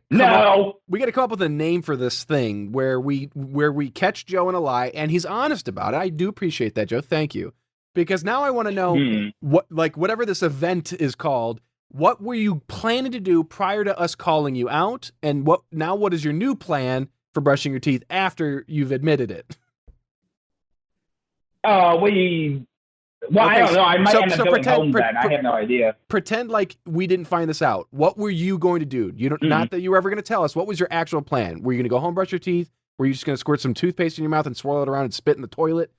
come up with a name for this thing where we catch Joe in a lie and he's honest about it. I do appreciate that, Joe. Thank you. Because now I want to know whatever this event is called, what were you planning to do prior to us calling you out? And what is your new plan for brushing your teeth after you've admitted it? I don't know. I might end up going home then. I have no idea. Pretend like we didn't find this out. What were you going to do? Not that you were ever going to tell us. What was your actual plan? Were you going to go home, brush your teeth? Were you just going to squirt some toothpaste in your mouth and swirl it around and spit in the toilet?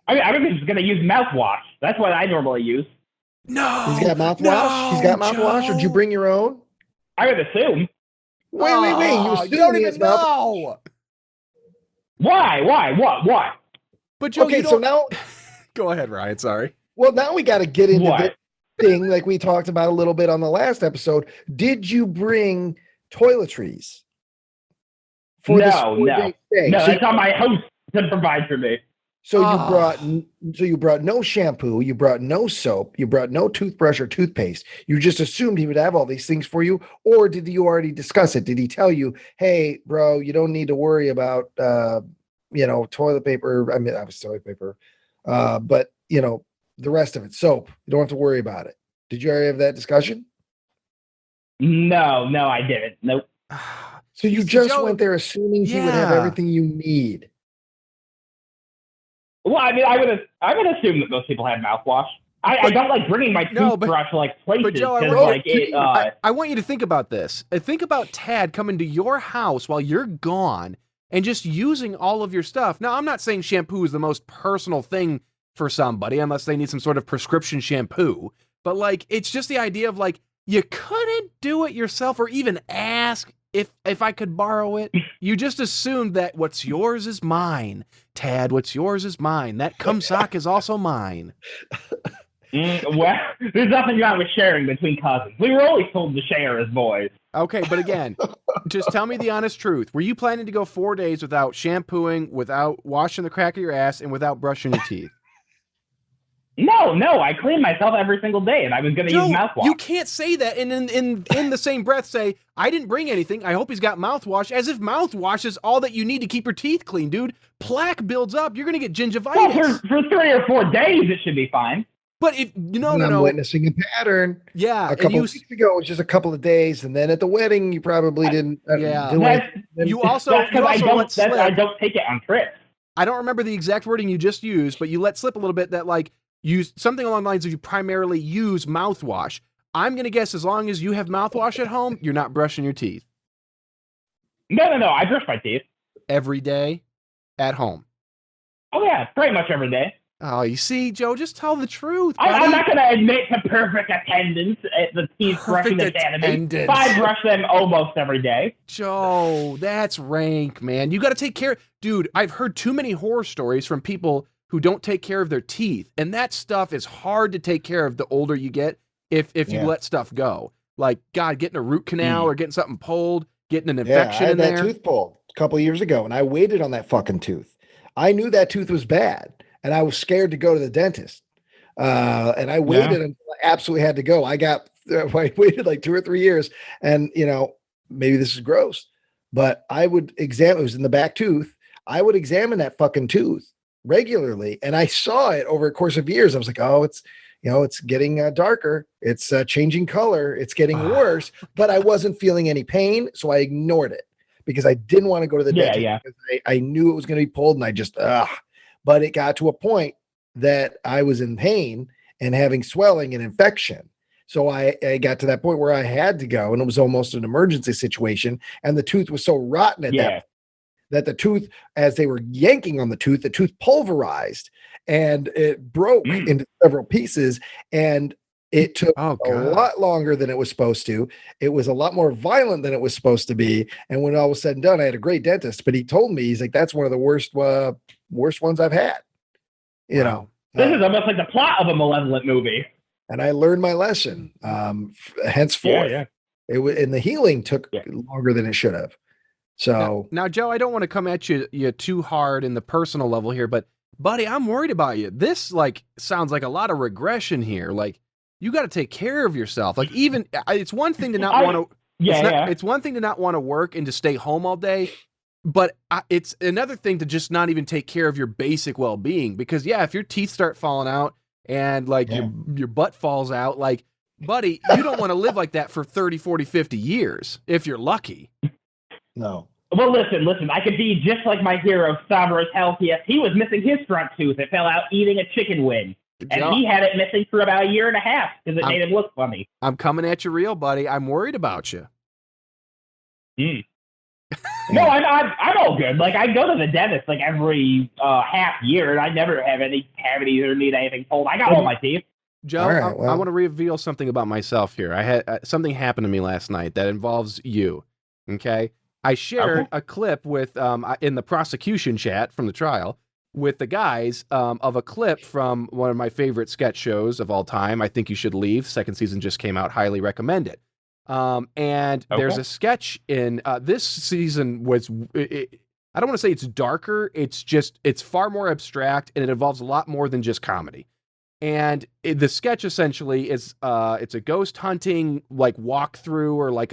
I was just going to use mouthwash. That's what I normally use. No. He's got mouthwash? He's got mouthwash? Or did you bring your own? I would assume. Wait. You don't even know. Why? What? But Joe, so now go ahead, Ryan. Sorry. Well, now we got to get into this thing like we talked about a little bit on the last episode. Did you bring toiletries? No. That's on my host to provide for me. So you brought no shampoo, you brought no soap, you brought no toothbrush or toothpaste. You just assumed he would have all these things for you, or did you already discuss it? Did he tell you, "Hey, bro, you don't need to worry about toilet paper. I mean, obviously toilet paper, but the rest of it, soap. You don't have to worry about it." Did you already have that discussion? No, I didn't. Nope. So you just went there assuming he would have everything you need. Well, I mean, I would assume that most people have mouthwash. I don't like bringing my toothbrush places. But Joe, I want you to think about this. Think about Tad coming to your house while you're gone and just using all of your stuff. Now, I'm not saying shampoo is the most personal thing for somebody unless they need some sort of prescription shampoo. But it's just the idea of you couldn't do it yourself or even ask if I could borrow it. You just assumed that what's yours is mine. Tad, what's yours is mine. That cum sock is also mine. Well, there's nothing wrong with sharing between cousins. We were always told to share as boys. Okay, but again, just tell me the honest truth. Were you planning to go 4 days without shampooing, without washing the crack of your ass, and without brushing your teeth? No, I clean myself every single day, and I was going to use mouthwash. You can't say that and in the same breath say, I didn't bring anything, I hope he's got mouthwash, as if mouthwash is all that you need to keep your teeth clean, dude. Plaque builds up, you're going to get gingivitis. Well, for 3 or 4 days, it should be fine. But I'm witnessing a pattern. Yeah. A couple weeks ago, it was just a couple of days, and then at the wedding, you probably didn't do it. I don't take it on trips. I don't remember the exact wording you just used, but you let slip a little bit that use something along the lines of you primarily use mouthwash. I'm going to guess as long as you have mouthwash at home, you're not brushing your teeth. No. I brush my teeth. Every day at home. Oh, yeah. Pretty much every day. Oh, you see, Joe, just tell the truth. I'm not going to admit to perfect attendance at the teeth brushing academy. But I brush them almost every day. Joe, that's rank, man. You got to take care. Dude, I've heard too many horror stories from people who don't take care of their teeth. And that stuff is hard to take care of the older you get if you let stuff go. Getting a root canal or getting something pulled, getting an infection in there. I had that tooth pulled a couple of years ago, and I waited on that fucking tooth. I knew that tooth was bad, and I was scared to go to the dentist. And I waited until I absolutely had to go. I waited 2 or 3 years, and maybe this is gross, but I would examine, it was in the back tooth. I would examine that fucking tooth regularly. And I saw it over a course of years. I was like, oh, it's getting darker. It's changing color. It's getting worse, but I wasn't feeling any pain. So I ignored it because I didn't want to go to the dentist. Because I knew it was going to be pulled, and I just, but it got to a point that I was in pain and having swelling and infection. So I got to that point where I had to go, and it was almost an emergency situation. And the tooth was so rotten that the tooth, as they were yanking on the tooth pulverized and it broke into several pieces. And it took a lot longer than it was supposed to. It was a lot more violent than it was supposed to be. And when all was said and done, I had a great dentist, but he told me, he's like, that's one of the worst ones I've had. This is almost like the plot of a Malevolent movie. And I learned my lesson. Henceforth, and the healing took longer than it should have. So now, Joe, I don't want to come at you too hard in the personal level here, but buddy, I'm worried about you. This sounds like a lot of regression here. You got to take care of yourself. Even it's one thing to not want to. It's one thing to not want to work and to stay home all day, but it's another thing to just not even take care of your basic well-being. Because if your teeth start falling out and your butt falls out, buddy, you don't want to live like that for 30, 40, 50 years if you're lucky. No. Well, listen, I could be just like my hero, Stavros Halkias. He was missing his front tooth. It fell out eating a chicken wing. And he had it missing for about 1.5 years because it made him look funny. I'm coming at you real, buddy. I'm worried about you. No, I'm all good. I go to the dentist every half year, and I never have any cavities or need anything pulled. I got all my teeth. Joe, I want to reveal something about myself here. I had something happen to me last night that involves you. Okay. I shared a clip with in the prosecution chat from the trial with the guys of a clip from one of my favorite sketch shows of all time. I Think You Should Leave. Second season just came out. Highly recommend it. And there's a sketch in this season I don't want to say it's darker. It's far more abstract, and it involves a lot more than just comedy. And the sketch essentially is, it's a ghost hunting, like walkthrough, or like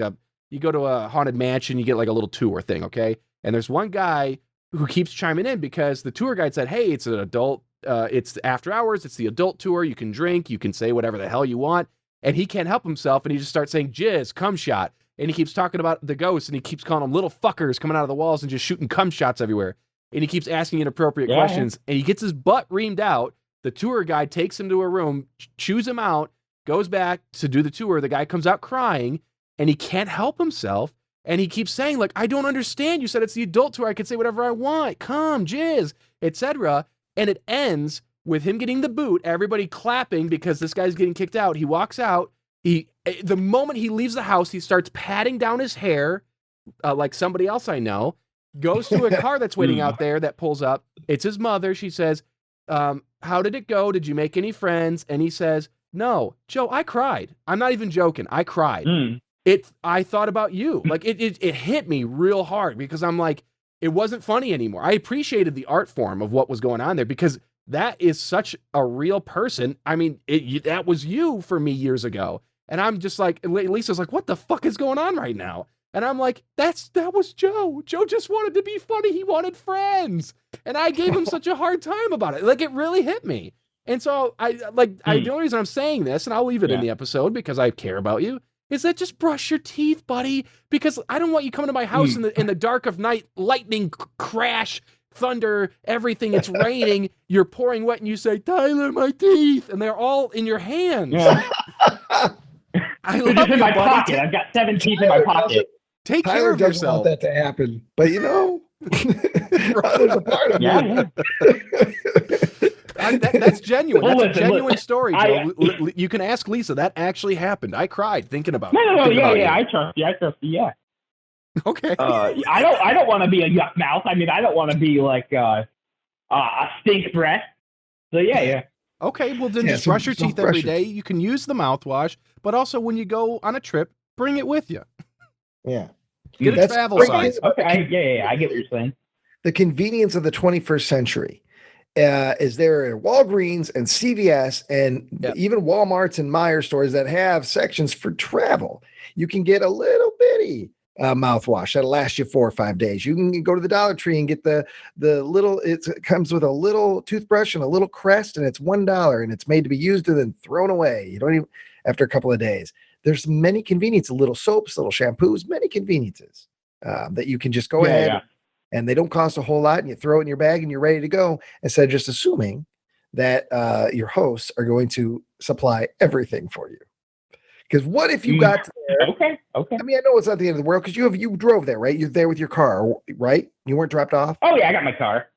you go to a haunted mansion, you get like a little tour thing. Okay. And there's one guy who keeps chiming in because the tour guide said, hey, it's an adult, it's after hours. It's the adult tour. You can drink, you can say whatever the hell you want. And he can't help himself. And he just starts saying jizz, cum shot. And he keeps talking about the ghosts, and he keeps calling them little fuckers coming out of the walls and just shooting cum shots everywhere. And he keeps asking inappropriate questions, and he gets his butt reamed out. The tour guide takes him to a room, chews him out, goes back to do the tour. The guy comes out crying, and he can't help himself. And he keeps saying, like, I don't understand. You said it's the adult tour. I can say whatever I want. Cum, jizz, etc. And it ends with him getting the boot, everybody clapping because this guy's getting kicked out. He walks out. The moment he leaves the house, he starts patting down his hair like somebody else I know, goes to a car that's waiting out there that pulls up. It's his mother. She says, how did it go? Did you make any friends? And he says, no, Joe, I cried. I'm not even joking. I cried. I thought about you. Like it hit me real hard because I'm like, it wasn't funny anymore. I appreciated the art form of what was going on there because that is such a real person. I mean, that was you for me years ago. And I'm just like, Lisa's like, what the fuck is going on right now? And I'm like, that was Joe. Joe just wanted to be funny. He wanted friends. And I gave him such a hard time about it. Like, it really hit me. And so the only reason I'm saying this, and I'll leave it in the episode because I care about you, is that just brush your teeth, buddy. Because I don't want you coming to my house in the dark of night, lightning crash, thunder, everything. It's raining. You're pouring wet and you say, Tyler, my teeth. And they're all in your hands. Yeah. I love just in my pocket. I've got 7 teeth in my pocket. Take Tyler care of doesn't yourself. want that to happen, but you know, there's a part of me. That's genuine. Well, that's a genuine story, Joe. You can ask Lisa. That actually happened. I cried thinking about it. No, yeah. I trust you. Yeah. Okay. I don't want to be a yuck mouth. I mean, I don't want to be like a stink breath. So yeah. Okay, well then just brush your teeth every day. You can use the mouthwash, but also when you go on a trip, bring it with you. Yeah. Get a travel size. Okay, yeah, I get what you're saying. The convenience of the 21st century is there at Walgreens and CVS and even Walmarts and Meijer stores that have sections for travel. You can get a little bitty mouthwash that'll last you 4 or 5 days. You can go to the Dollar Tree and get the little, it comes with a little toothbrush and a little crest, and it's $1 and it's made to be used and then thrown away. You don't even, after a couple of days. There's many conveniences, little soaps, little shampoos, many conveniences that you can just go ahead and they don't cost a whole lot, and you throw it in your bag and you're ready to go, instead of just assuming that your hosts are going to supply everything for you. Because what if you got there? Okay. I mean, I know it's not the end of the world because you drove there, right? You're there with your car, right? You weren't dropped off? Oh, yeah, I got my car.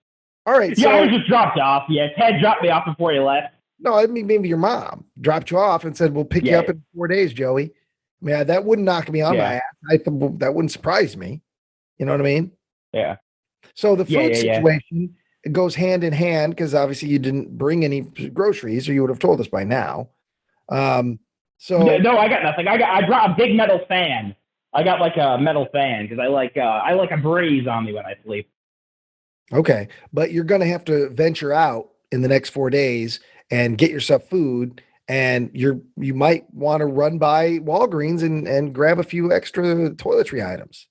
All right. Yeah, I was just dropped off. Yeah, Ted dropped me off before he left. No, I mean, maybe your mom dropped you off and said, we'll pick you up in 4 days, Joey. I mean, that wouldn't knock me on my ass. That wouldn't surprise me. You know what I mean? Yeah. So the food situation it goes hand in hand because obviously you didn't bring any groceries or you would have told us by now. So no, I got nothing. I brought a big metal fan. I got like a metal fan because I like a breeze on me when I sleep. Okay, but you're gonna have to venture out in the next 4 days and get yourself food, and you might want to run by Walgreens and grab a few extra toiletry items.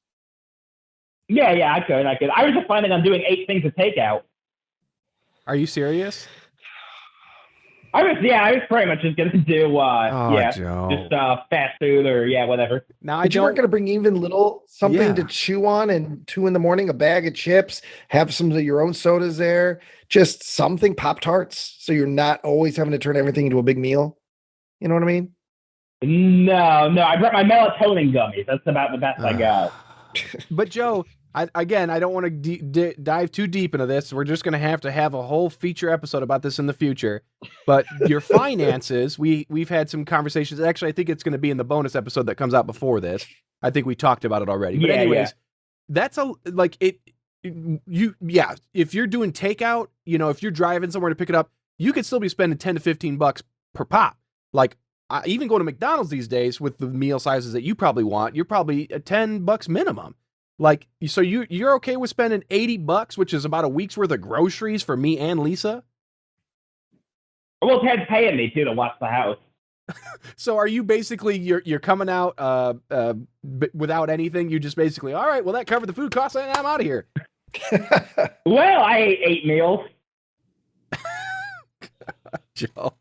Yeah, I could. I was just planning on doing 8 things to take out. Are you serious? I was pretty much just gonna do Joe. just fast food or whatever. Now you weren't gonna bring even something to chew on, and 2 a.m, a bag of chips, have some of your own sodas there, just something, Pop-Tarts, so you're not always having to turn everything into a big meal. You know what I mean? No, I brought my melatonin gummies. That's about the best I got. But Joe, I don't want to dive too deep into this. We're just going to have a whole feature episode about this in the future. But your finances, we've had some conversations. Actually, I think it's going to be in the bonus episode that comes out before this. I think we talked about it already. But anyways, that's if you're doing takeout, if you're driving somewhere to pick it up, you could still be spending $10 to $15 per pop. Like, even going to McDonald's these days with the meal sizes that you probably want, you're probably at $10 minimum. Like, so you're okay with spending $80, which is about a week's worth of groceries for me and Lisa? Well, Ted's paying me too to watch the house. So are you basically you're coming out without anything? You just basically, all right, well that covered the food costs and I'm out of here. Well, I ate 8 meals. Joe.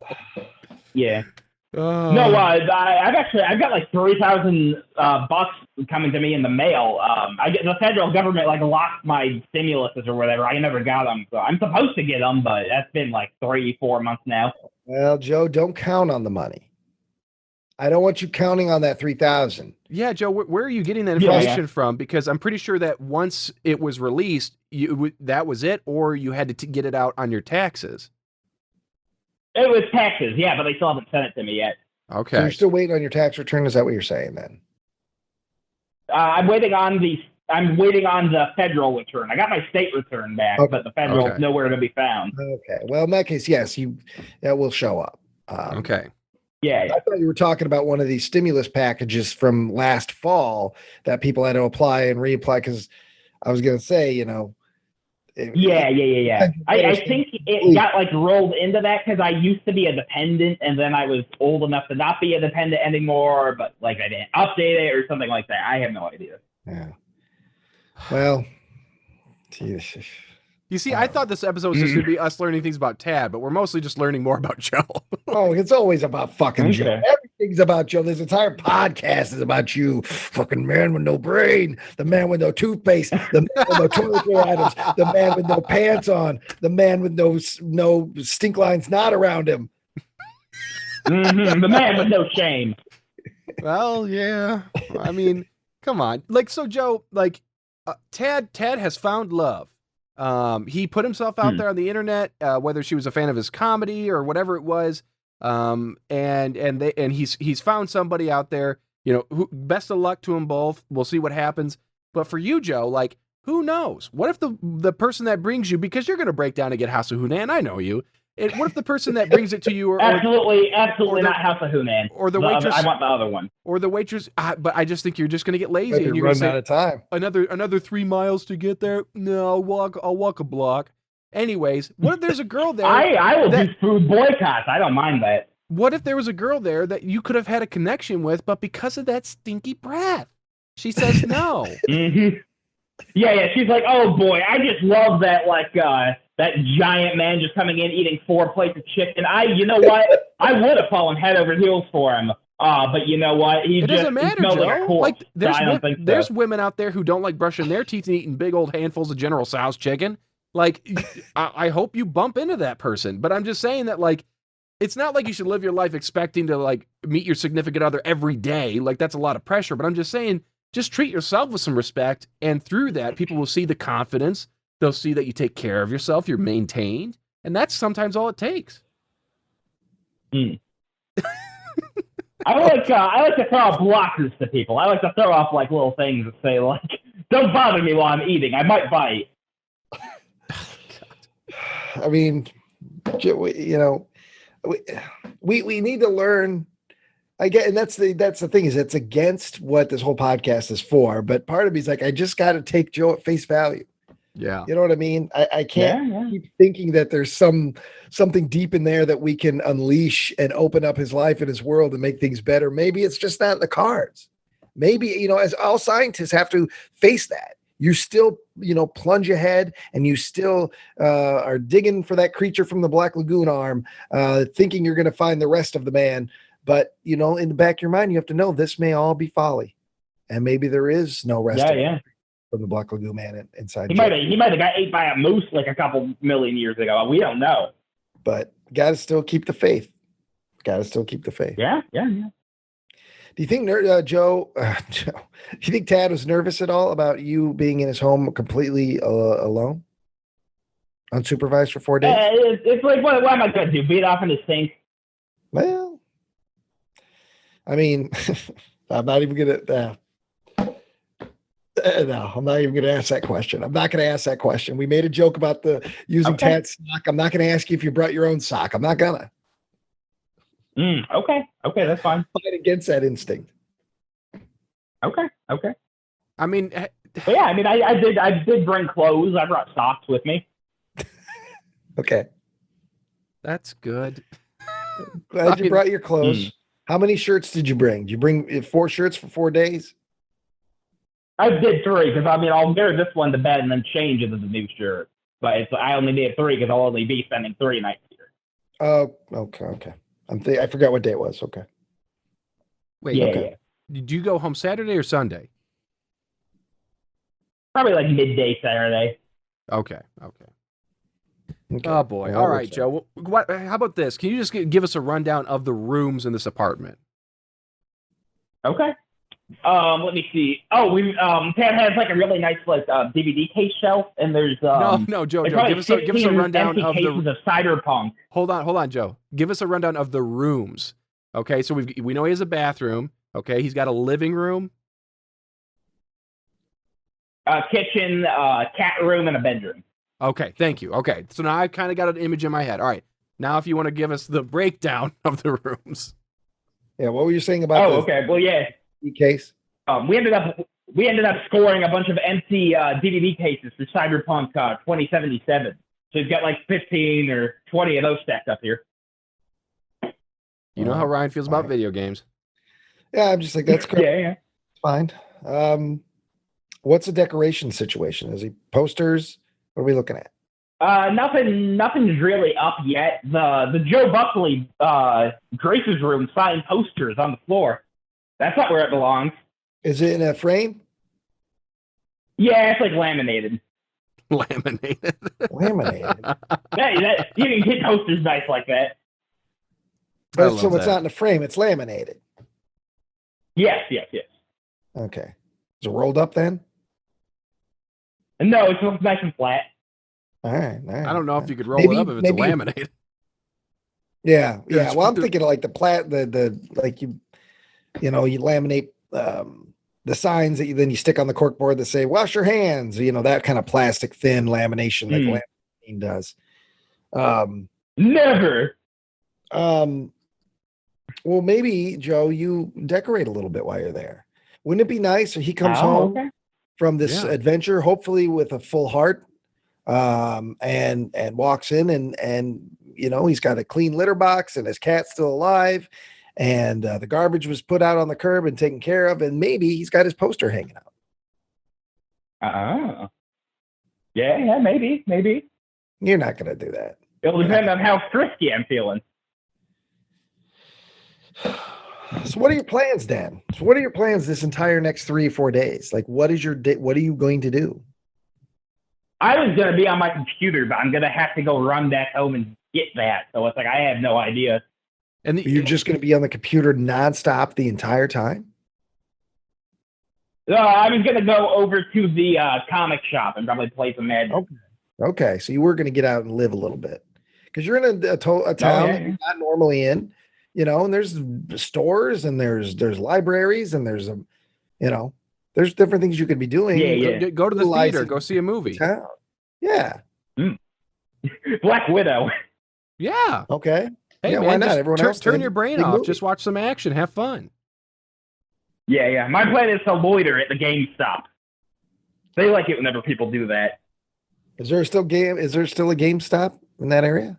Yeah. No, I've got like $3,000 coming to me in the mail. The federal government like locked my stimuluses or whatever. I never got them, so I'm supposed to get them, but that's been like 3-4 months now. Well, Joe, don't count on the money. I don't want you counting on that 3,000. Yeah, Joe, where are you getting that information from? Because I'm pretty sure that once it was released, that was it, or you had to get it out on your taxes. It was taxes, yeah, but they still haven't sent it to me yet. Okay. So you're still waiting on your tax return? Is that what you're saying then? I'm waiting on the federal return. I got my state return back, but the federal is nowhere to be found. Okay. Well, in that case, yes, that will show up. Okay. Yeah. I thought you were talking about one of these stimulus packages from last fall that people had to apply and reapply, because I was going to say, Yeah. I think it got like rolled into that because I used to be a dependent and then I was old enough to not be a dependent anymore, but like I didn't update it or something like that. I have no idea. Yeah. Well, geez. You see, I thought this episode was just going to be us learning things about Tad, but we're mostly just learning more about Joe. Oh, it's always about fucking Joe. Everything's about Joe. This entire podcast is about you. Fucking man with no brain, the man with no toothpaste, the man with no toiletry items, the man with no pants on, the man with no stink lines not around him. The man with no shame. Well, yeah. I mean, come on. Like, so Joe, like, Tad has found love. He put himself out there on the internet, whether she was a fan of his comedy or whatever it was. And he's found somebody out there, best of luck to them both. We'll see what happens. But for you, Joe, like, who knows? What if the person that brings you, because you're going to break down and get House of Hunan, I know you. And what if the person that brings it to you, absolutely not House of Hunan, or the waitress? I want the other one, or the waitress. But I just think you're just going to get lazy and you're run out of time. Another 3 miles to get there. No, I'll walk a block. Anyways, what if there's a girl there? I will do food boycotts. I don't mind that. What if there was a girl there that you could have had a connection with, but because of that stinky breath, she says no? Yeah. She's like, oh boy, I just love that, like, that giant man just coming in eating 4 plates of chicken. You know what? I would have fallen head over heels for him. But you know what? It doesn't matter, Joe. Like a corpse, there's women out there who don't like brushing their teeth and eating big old handfuls of General Tso's chicken. Like, I hope you bump into that person. But I'm just saying that, like, it's not like you should live your life expecting to, like, meet your significant other every day. Like, that's a lot of pressure. But I'm just saying, just treat yourself with some respect. And through that, people will see the confidence. They'll see that you take care of yourself, you're maintained, and that's sometimes all it takes. I like to throw out blockers to people. I like to throw off like little things that say like, "Don't bother me while I'm eating. I might bite." I mean, we need to learn. I get, and that's the thing is it's against what this whole podcast is for. But part of me is like, I just got to take Joe at face value. Yeah. You know what I mean? I can't keep thinking that there's something deep in there that we can unleash and open up his life and his world and make things better. Maybe it's just not in the cards. Maybe, as all scientists have to face that. You still, plunge ahead and you still are digging for that creature from the Black Lagoon arm, thinking you're going to find the rest of the man. But, in the back of your mind, you have to know this may all be folly. And maybe there is no rest of it. From the Black Lagoon man inside. He might have got ate by a moose like a couple million years ago. We don't know. But got to still keep the faith. Yeah. Do you think Joe? Do you think Tad was nervous at all about you being in his home completely alone, unsupervised for 4 days? It's like, what am I going to do? Beat off in his sink? Well, I mean, I'm not even going to. No, I'm not even going to ask that question. We made a joke about using Tad's sock. I'm not going to ask you if you brought your own sock. I'm not going to. Okay, that's fine. Fight against that instinct. Okay. I mean, But yeah, I mean, I did bring clothes. I brought socks with me. Okay. That's good. Glad you brought your clothes. How many shirts did you bring? Did you bring 4 shirts for 4 days? I did 3 because I mean I'll wear this one to bed and then change into the new shirt. But I only did 3 because I'll only be spending 3 nights here. Oh, okay. I forgot what day it was. Okay. Wait. Yeah, okay. Yeah. Did you go home Saturday or Sunday? Probably like midday Saturday. Okay. Oh boy! All right, Joe. How about this? Can you just give us a rundown of the rooms in this apartment? Okay. Let me see. Oh, Pat has like a really nice like DVD case shelf, and there's no, Joe. Give us a rundown of the Cyberpunk. Hold on, Joe. Give us a rundown of the rooms. Okay, so we know he has a bathroom. Okay, he's got a living room, kitchen, cat room, and a bedroom. Okay, thank you. Okay, so now I've kind of got an image in my head. All right, now if you want to give us the breakdown of the rooms. Yeah, what were you saying about? Okay. Well, yeah. Case. We ended up scoring a bunch of empty DVD cases for Cyberpunk 2077. So he's got like 15 or 20 of those stacked up here. You know how Ryan feels about video games. Yeah, I'm just like, that's great. Yeah. It's fine. What's the decoration situation? Is he posters? What are we looking at? Nothing's really up yet. The Joe Buckley Grace's room signed posters on the floor. That's not where it belongs. Is it in a frame? Yeah, it's like laminated. Laminated. You can get posters nice like that. So it's not in a frame, it's laminated. Yes. Okay. Is it rolled up then? No, it's nice and flat. All right. I don't know if you could roll it up if it's laminated. Yeah. Well, I'm thinking of like you laminate the signs that you stick on the corkboard that say "wash your hands." That kind of plastic thin lamination like laminate does. Never. Well, maybe Joe, you decorate a little bit while you're there. Wouldn't it be nice if he comes home from this adventure, hopefully with a full heart, and walks in and he's got a clean litter box and his cat's still alive. And the garbage was put out on the curb and taken care of, and maybe he's got his poster hanging out. Yeah, maybe. You're not going to do that. It'll depend on how frisky I'm feeling. So what are your plans, Dan? So what are your plans this entire next 3 or 4 days? Like, what is your day? What are you going to do? I was going to be on my computer, but I'm going to have to go run back home and get that. So it's like, I have no idea. And you're just going to be on the computer nonstop the entire time? I was going to go over to the comic shop and probably play some Magic. Okay. So you were going to get out and live a little bit because you're in a town that you're not normally in, and there's stores and there's libraries and there's there's different things you could be doing. Yeah. Go to the theater, go see a movie. Town. Yeah. Black Widow. Yeah. Okay. Hey, man, why not? Everyone else turn your brain off. Movie. Just watch some action. Have fun. Yeah. My plan is to loiter at the GameStop. They like it whenever people do that. Is there still a GameStop in that area?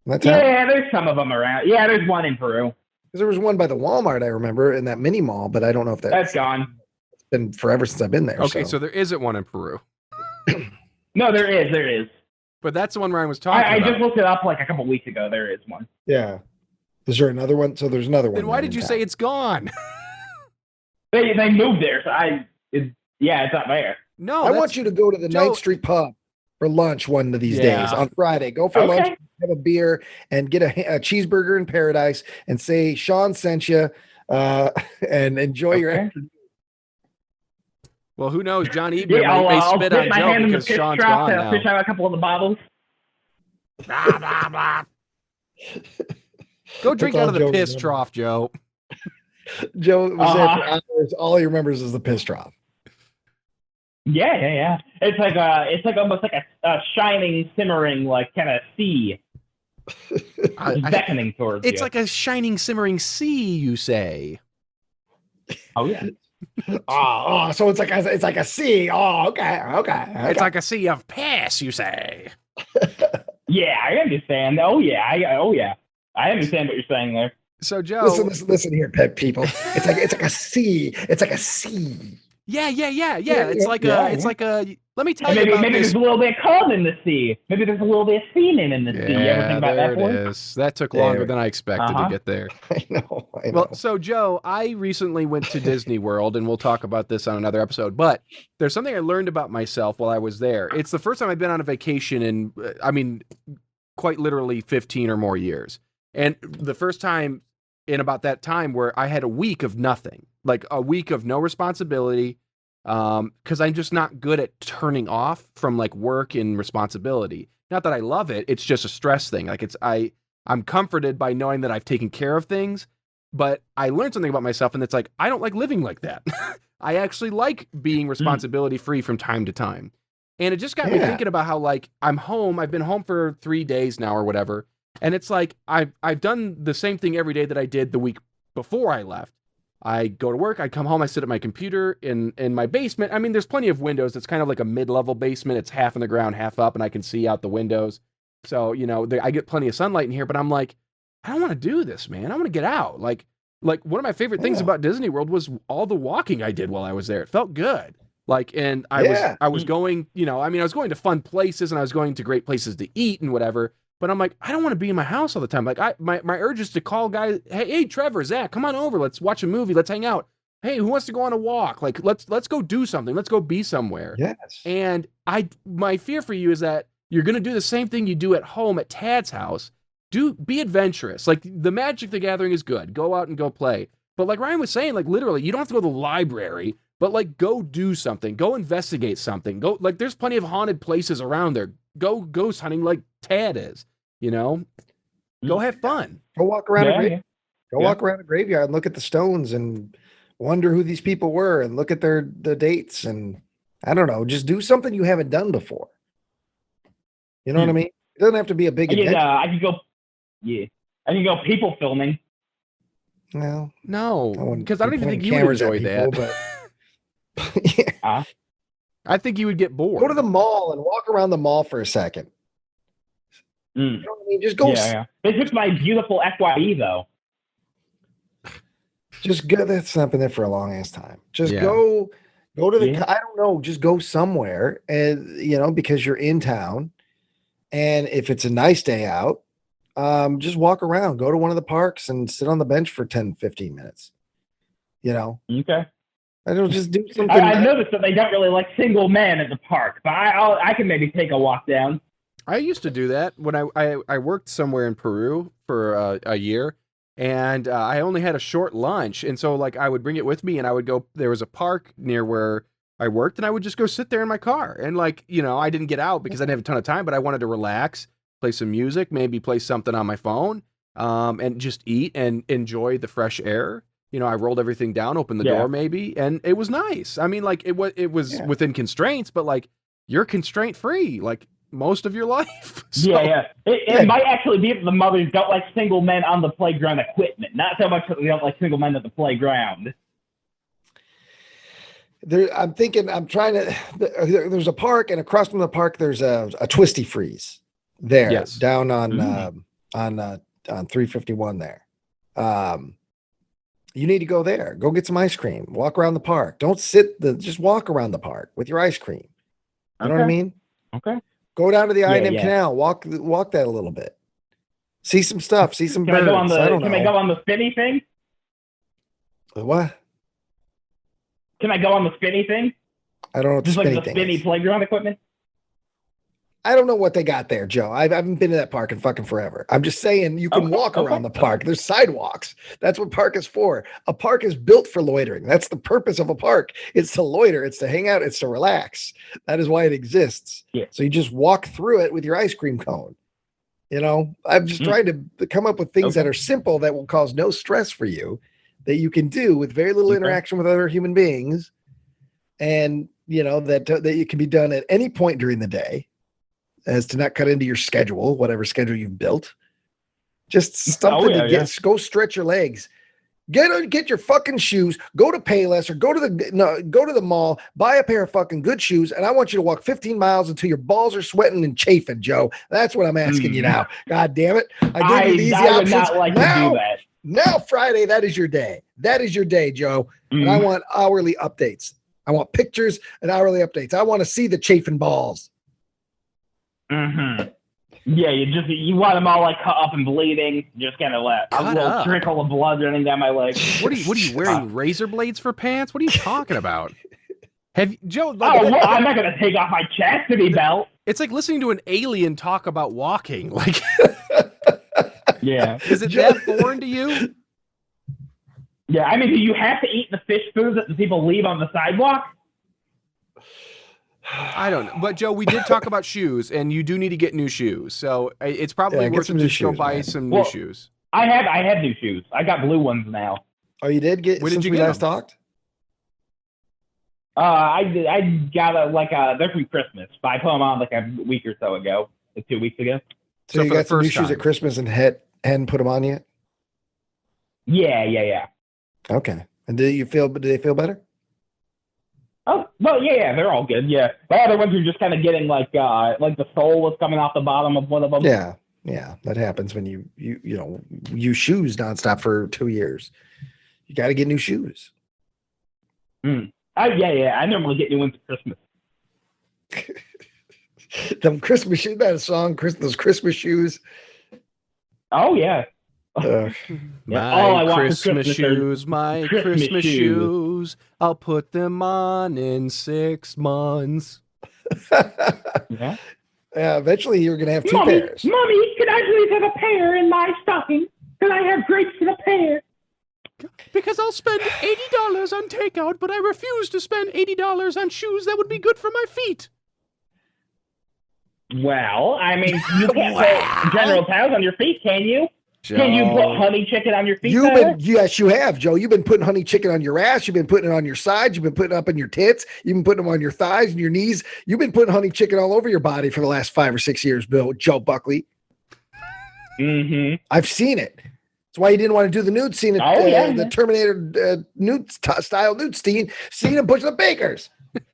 Yeah, there's some of them around. Yeah, there's one in Peru. Because there was one by the Walmart, I remember, in that mini mall, but I don't know if that's gone. It's been forever since I've been there. Okay, so there isn't one in Peru. No, there is. But that's the one Ryan was talking about. I just looked it up like a couple weeks ago. There is one. Yeah. Is there another one? So there's another one. Then why did you say it's gone? They moved there, so it's not there. No, I want you to go to the 9th Street pub for lunch one of these days on Friday. Go for lunch, have a beer, and get a cheeseburger in paradise, and say Sean sent you, and enjoy your afternoon. Well, who knows? John Niebuhr may spit on Joe because Sean's gone now. Fish out a couple of the bottles. Blah, blah, blah. Go drink out of the piss trough, Joe. Joe was there for hours. All he remembers is the piss trough. Yeah. It's like almost like a shining, simmering, like kind of sea. Beckoning towards you. It's like a shining, simmering sea, you say. Oh, yeah. So it's like a sea. Oh, okay. It's like a sea of piss, you say. Yeah, I understand. Oh yeah, I understand what you're saying there. So Joe, listen here, pet people. It's like a sea. It's like a sea. Yeah. It's like a. Let me tell you about maybe this. There's a little bit of cod in the sea. Maybe there's a little bit of semen in the sea. You ever think about that? There it is. That took longer than I expected to get there. I know. Well, so Joe, I recently went to Disney World, and we'll talk about this on another episode. But there's something I learned about myself while I was there. It's the first time I've been on a vacation in, quite literally 15 or more years, and the first time in about that time where I had a week of nothing, like a week of no responsibility. Because I'm just not good at turning off from like work and responsibility. Not that I love it, it's just a stress thing. Like I'm comforted by knowing that I've taken care of things, but I learned something about myself, and it's like I don't like living like that. I actually like being responsibility free from time to time. And it just got me thinking about how like I'm home, I've been home for 3 days now or whatever, and it's like I've done the same thing every day that I did the week before I left. I go to work, I come home, I sit at my computer in my basement. I mean, there's plenty of windows. It's kind of like a mid-level basement. It's half in the ground, half up, and I can see out the windows. So, I get plenty of sunlight in here, but I'm like, I don't want to do this, man. I want to get out. Like one of my favorite things about Disney World was all the walking I did while I was there. It felt good. And I was going, I was going to fun places, and I was going to great places to eat and whatever. But I'm like, I don't want to be in my house all the time. Like my urge is to call guys, hey, Trevor, Zach, come on over. Let's watch a movie. Let's hang out. Hey, who wants to go on a walk? Like, let's go do something. Let's go be somewhere. Yes. And my fear for you is that you're going to do the same thing you do at home at Tad's house. Be adventurous. Like the Magic the Gathering is good. Go out and go play. But like Ryan was saying, like literally, you don't have to go to the library, but like go do something. Go investigate something. Go, like there's plenty of haunted places around there. Go ghost hunting like Tad is. Go have fun. Go walk around walk around a graveyard and look at the stones and wonder who these people were and look at the dates, and I don't know, just do something you haven't done before. You know what I mean? It doesn't have to be a big adventure. I could go people filming. Well, no, because I don't even think you would enjoy that. But I think you would get bored. Go to the mall and walk around the mall for a second. You know what I mean? Just go. Yeah. This is my beautiful FYE though. Just go. That's not been there for a long ass time. Just go to the. I don't know. Just go somewhere, and because you're in town, and if it's a nice day out, just walk around. Go to one of the parks and sit on the bench for 10, 15 minutes. Okay. I don't just do something. I've noticed that they don't really like single men at the park, but I can maybe take a walk down. I used to do that when I worked somewhere in Peru for a year, and I only had a short lunch. And so like I would bring it with me, and I would go, there was a park near where I worked, and I would just go sit there in my car. And like, I didn't get out because I didn't have a ton of time, but I wanted to relax, play some music, maybe play something on my phone, and just eat and enjoy the fresh air. I rolled everything down, opened the door maybe, and it was nice. I mean, like it was within constraints, but like you're constraint free. Like, most of your life. So, it might actually be that the mothers don't like single men on the playground equipment, not so much that they don't like single men at the playground. There's a park, and across from the park there's a Twisty Freeze there. Yes. Down on 351 there. You need to go there. Go get some ice cream. Walk around the park. Don't just walk around the park with your ice cream. You know what I mean? Okay. Go down to the I&M Canal. Walk that a little bit. See some stuff. See some birds. Can I go on the spinny thing? What? Can I go on the spinny thing? I don't know what just like the spinny playground equipment. I don't know what they got there, Joe. I haven't been to that park in fucking forever. I'm just saying you can walk around the park. There's sidewalks. That's what park is for. A park is built for loitering. That's the purpose of a park. It's to loiter. It's to hang out. It's to relax. That is why it exists. Yeah. So you just walk through it with your ice cream cone. I'm just trying to come up with things that are simple that will cause no stress for you, that you can do with very little interaction with other human beings. And, that it can be done at any point during the day, as to not cut into your schedule, whatever schedule you've built. Just something to go stretch your legs. Get your fucking shoes, go to Payless or go to the mall, buy a pair of fucking good shoes, and I want you to walk 15 miles until your balls are sweating and chafing, Joe. That's what I'm asking you now. God damn it. I gave you the easy options. I would not like to do that. Now Friday, that is your day. That is your day, Joe. And I want hourly updates. I want pictures and hourly updates. I want to see the chafing balls. Mm-hmm. Yeah, you want them all like cut up and bleeding, just kind of let a little trickle of blood running down my leg. What are you wearing? Razor blades for pants? What are you talking about? Joe? I'm not gonna take off my chastity belt. It's like listening to an alien talk about walking. Like, yeah, is it that foreign to you? Yeah, I mean, do you have to eat the fish food that the people leave on the sidewalk? I don't know. But, Joe, we did talk about shoes, and you do need to get new shoes. So it's probably worth it to just go buy some new shoes. I have new shoes. I got blue ones now. Oh, you did get? When did you we get last talked? I got they're from Christmas. But I put them on like a week or so ago, like 2 weeks ago. So you got some new shoes at Christmas and hadn't put them on yet? Yeah. Okay. And do they feel better? Oh, well, yeah, they're all good, yeah. The other ones are just kind of getting like the sole was coming off the bottom of one of them. Yeah, that happens when you use shoes nonstop for 2 years. You got to get new shoes. Yeah, I normally get new ones for Christmas. Them Christmas shoes, that song, those Christmas shoes. Oh, yeah. My Christmas shoes, my Christmas shoes. I'll put them on in 6 months. Yeah. Eventually you're going to have two pairs. Mommy, could I please have a pair in my stocking? Could I have grapes in a pair? Because I'll spend $80 on takeout, but I refuse to spend $80 on shoes that would be good for my feet. Well, I mean, you can't put General Tso's on your feet, can you? Joe. Can you put honey chicken on your feet? Yes, you have, Joe. You've been putting honey chicken on your ass. You've been putting it on your sides. You've been putting it up in your tits. You've been putting them on your thighs and your knees. You've been putting honey chicken all over your body for the last 5 or 6 years, Joe Buckley. Mm-hmm. I've seen it. That's why you didn't want to do the nude scene at the Terminator style nude scene of Bush and the Bakers.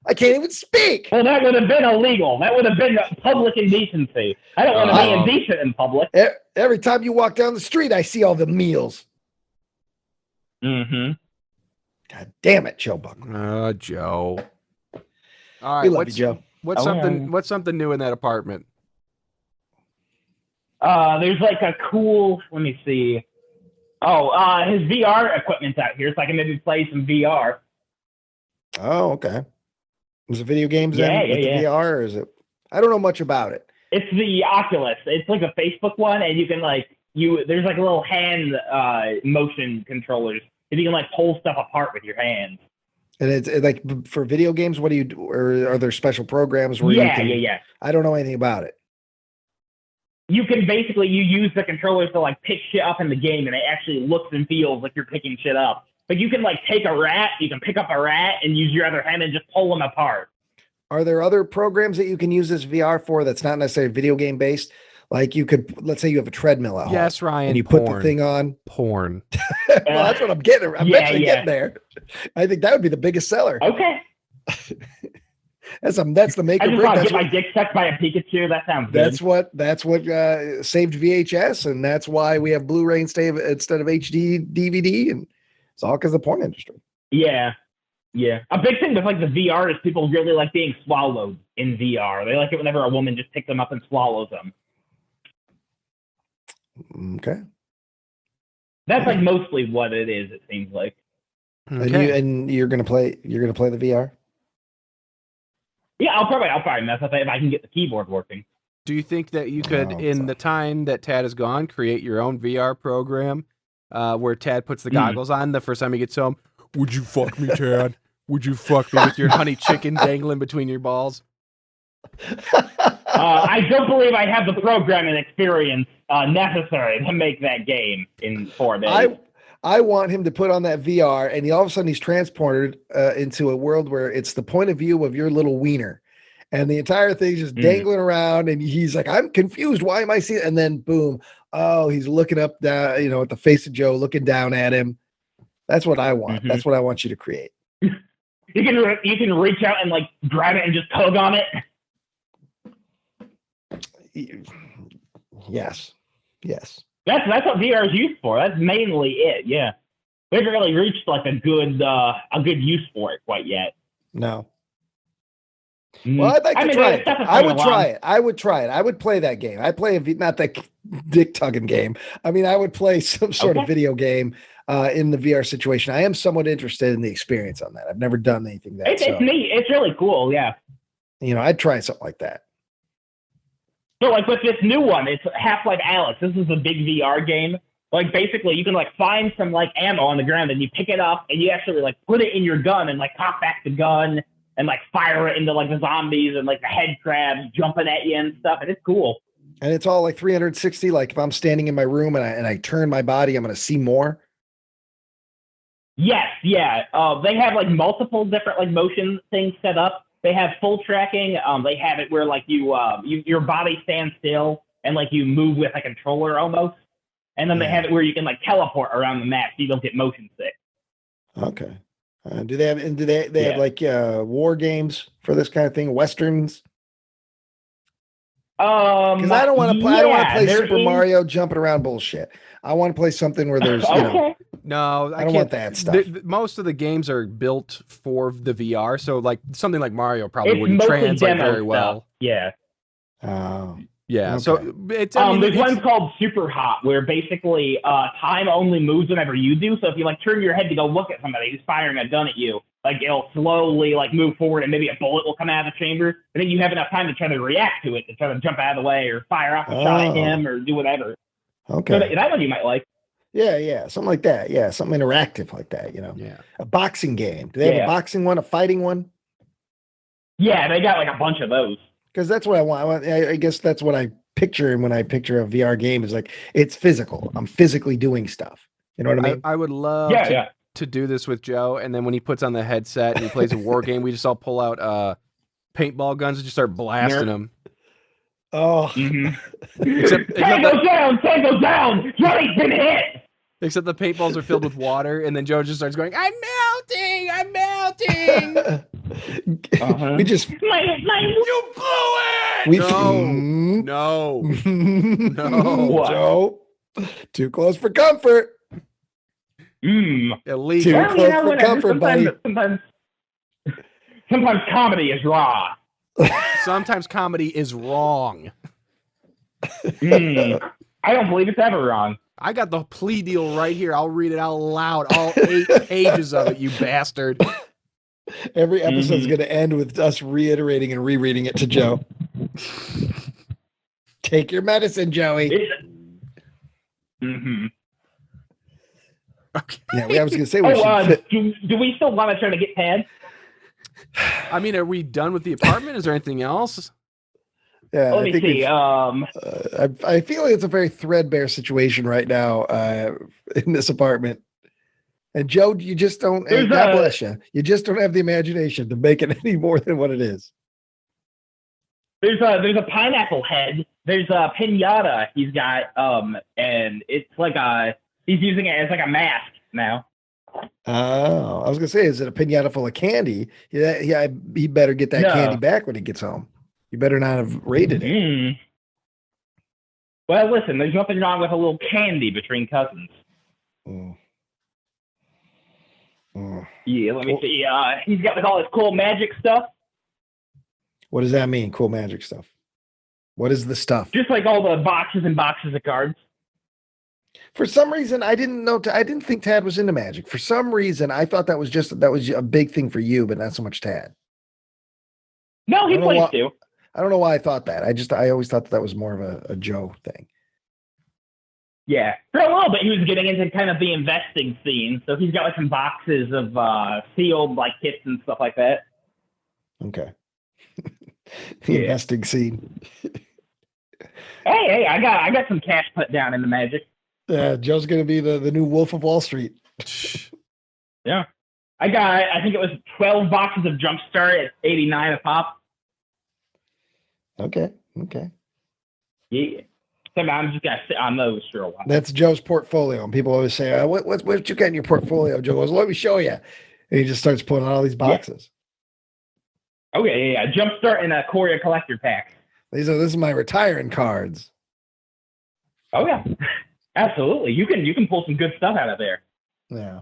I can't even speak. Well, that would have been illegal. That would have been public indecency. I don't want to be indecent in public. Every time you walk down the street, I see all the meals. Mm-hmm. God damn it, Joe Buckley. Joe. All right, we love you, Joe. What's something new in that apartment? There's like a cool. Let me see. His VR equipment's out here, so I can maybe play some VR. Oh, okay. Is it video games the VR, or is it? I don't know much about it. It's the Oculus. It's like a Facebook one, and you can there's like a little hand motion controllers. If you can like pull stuff apart with your hands. And it's like for video games. What do you do? Or are there special programs where you can? Yeah. I don't know anything about it. You can basically use the controllers to like pick shit up in the game, and it actually looks and feels like you're picking shit up. But you can like take a rat, you can pick up a rat and use your other hand and just pull them apart. Are there other programs that you can use this VR for that's not necessarily video game based? Like you could, let's say you have a treadmill at home. Yes, Ryan. And you put the thing on. Porn. Well, that's what I'm getting. I'm eventually getting there. I think that would be the biggest seller. Okay. That's the make or break. I just want to get my dick sucked by a Pikachu. That sounds good. That's what saved VHS, and that's why we have Blu-ray instead of HD DVD, and it's all because of the porn industry. Yeah. A big thing with like the VR is people really like being swallowed in VR. They like it whenever a woman just picks them up and swallows them. Okay. That's like mostly what it is. It seems like. Okay. And you're gonna play the VR. Yeah, I'll probably mess up it if I can get the keyboard working. Do you think that you could, in the time that Tad is gone, create your own VR program where Tad puts the goggles on the first time he gets home? Would you fuck me, Tad? Would you fuck me with your honey chicken dangling between your balls? I don't believe I have the programming experience necessary to make that game in 4 days. I want him to put on that VR, and all of a sudden he's transported into a world where it's the point of view of your little wiener, and the entire thing's just dangling around, and he's like, "I'm confused. Why am I seeing?" And then boom, he's looking up down, at the face of Joe, looking down at him. That's what I want. That's what I want you to create. You can reach out and like grab it and just tug on it. Yes. That's what VR is used for. That's mainly it. Yeah, we haven't really reached like a good use for it quite yet. No. Well, I'd like to try it. I would try it. I would play that game. I'd play not that dick tugging game. I mean, I would play some sort of video game in the VR situation. I am somewhat interested in the experience on that. I've never done anything that. It's neat. It's really cool. Yeah. I'd try something like that. So, like with this new one, it's Half-Life Alyx. This is a big VR game. Like basically, you can like find some like ammo on the ground, and you pick it up, and you actually like put it in your gun, and like cock back the gun, and like fire it into like the zombies and like the head crabs jumping at you and stuff, and it's cool. And it's all like 360. Like if I'm standing in my room and I turn my body, I'm going to see more. Yes, yeah. They have like multiple different like motion things set up. They have full tracking. They have it where like your body stands still and like you move with a controller almost. And then they have it where you can like teleport around the map so you don't get motion sick. Okay. Do they have like war games for this kind of thing? Westerns? Because I don't want to play. I don't want to play Super Mario jumping around bullshit. I want to play something where there's No, I don't want that stuff. Most of the games are built for the VR, so like something like Mario probably wouldn't translate very well. Yeah. Oh. Yeah. Okay. So it's. There's one called Super Hot where basically time only moves whenever you do. So if you like turn your head to go look at somebody who's firing a gun at you, like it'll slowly like move forward and maybe a bullet will come out of the chamber. And then you have enough time to try to react to it, to try to jump out of the way or fire off a shot at him or do whatever. Okay. So that one you might like. Yeah, something like that. Yeah, something interactive like that, Yeah. A boxing game. Do they have a boxing one, a fighting one? Yeah, they got like a bunch of those. Because that's what I want. I guess that's what I picture when I picture a VR game is like, it's physical. I'm physically doing stuff. You know what I mean? I would love to do this with Joe, and then when he puts on the headset and he plays a war game, we just all pull out paintball guns and just start blasting them. Oh. Tango down! Johnny's been hit! Except the paintballs are filled with water, and then Joe just starts going, I'm melting! We just... You blew it! No. Joe, too close for comfort. Illegal. Too close for comfort, buddy. Sometimes comedy is raw. Sometimes comedy is wrong. I don't believe it's ever wrong. I got the plea deal right here. I'll read it out loud. All 8 pages of it, you bastard. Every episode's going to end with us reiterating and rereading it to Joe. Take your medicine, Joey. Okay. Yeah, I was going to say. Do we still want to try to get Tad? I mean, are we done with the apartment? Is there anything else? Yeah, Let me see. I feel like it's a very threadbare situation right now in this apartment. And Joe, you just don't. Hey, God bless you. You just don't have the imagination to make it any more than what it is. There's a pineapple head. There's a pinata he's got. And it's like he's using it as like a mask now. Oh, I was gonna say, is it a pinata full of candy? Yeah. He better get that candy back when he gets home. You better not have raided it. Well, listen, there's nothing wrong with a little candy between cousins. Yeah, let me see. He's got like all this cool magic stuff. What does that mean, cool magic stuff? What is the stuff? Just like all the boxes and boxes of cards. For some reason, I didn't think Tad was into magic. For some reason, I thought that was a big thing for you, but not so much Tad. No, he plays too. I don't know why I thought that. I always thought that was more of a Joe thing. Yeah, for a little bit, he was getting into kind of the investing scene. So he's got like some boxes of sealed like kits and stuff like that. Okay. Investing scene. Hey, I got some cash put down in the magic. Yeah, Joe's gonna be the new Wolf of Wall Street. Yeah, I think it was 12 boxes of Jumpstart at $89 a pop. Okay. Yeah. So I'm just gonna sit on those for a while. That's Joe's portfolio, and people always say, "What you got in your portfolio?" Joe goes, "Let me show you," and he just starts pulling out all these boxes. Yeah. Okay, yeah. Jumpstart and a Korea collector pack. This is my retiring cards. Oh yeah, absolutely. You can pull some good stuff out of there. Yeah.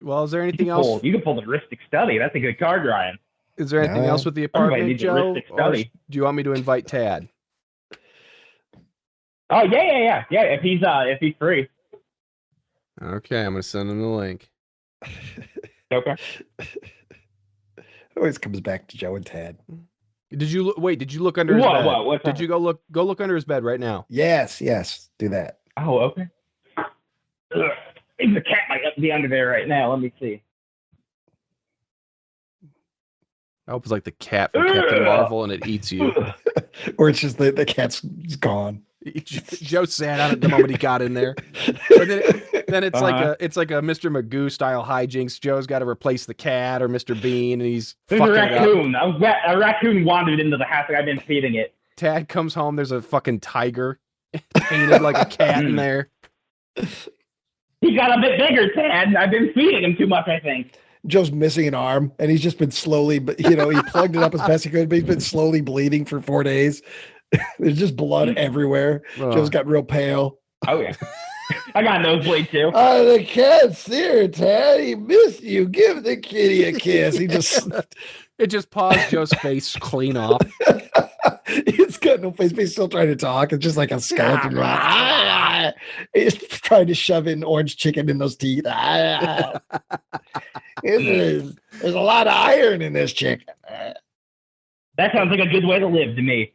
Well, is there anything else? You can pull the Ristic Study. That's a good card, Ryan. Is there anything else with the apartment, Joe? Or do you want me to invite Tad? Oh yeah. If he's free. Okay, I'm gonna send him the link. Okay. Always comes back to Joe and Tad. Did you look under his bed? What? Did you go look under his bed right now? Yes. Do that. Oh, okay. The cat might be under there right now. Let me see. I hope it's like the cat from Captain Marvel and it eats you. Or it's just the cat's gone. Joe sat on it the moment he got in there. But then it's like a Mr. Magoo style hijinks. Joe's got to replace the cat or Mr. Bean, and he's There's a raccoon. A raccoon wandered into the house, and I've been feeding it. Tad comes home. There's a fucking tiger painted like a cat in there. He got a bit bigger, Tad. I've been feeding him too much, I think. Joe's missing an arm, and he's just been slowly, he plugged it up as best he could, but he's been slowly bleeding for 4 days. There's just blood everywhere. Oh. Joe's got real pale. Oh, yeah. I got a nosebleed, too. Oh, the cat's here, Tad. He missed you. Give the kitty a kiss. It just paused Joe's face clean off. It's got no face, but he's still trying to talk. It's just like a skeleton. He's trying to shove in orange chicken in those teeth. There's a lot of iron in this chicken. That sounds like a good way to live to me.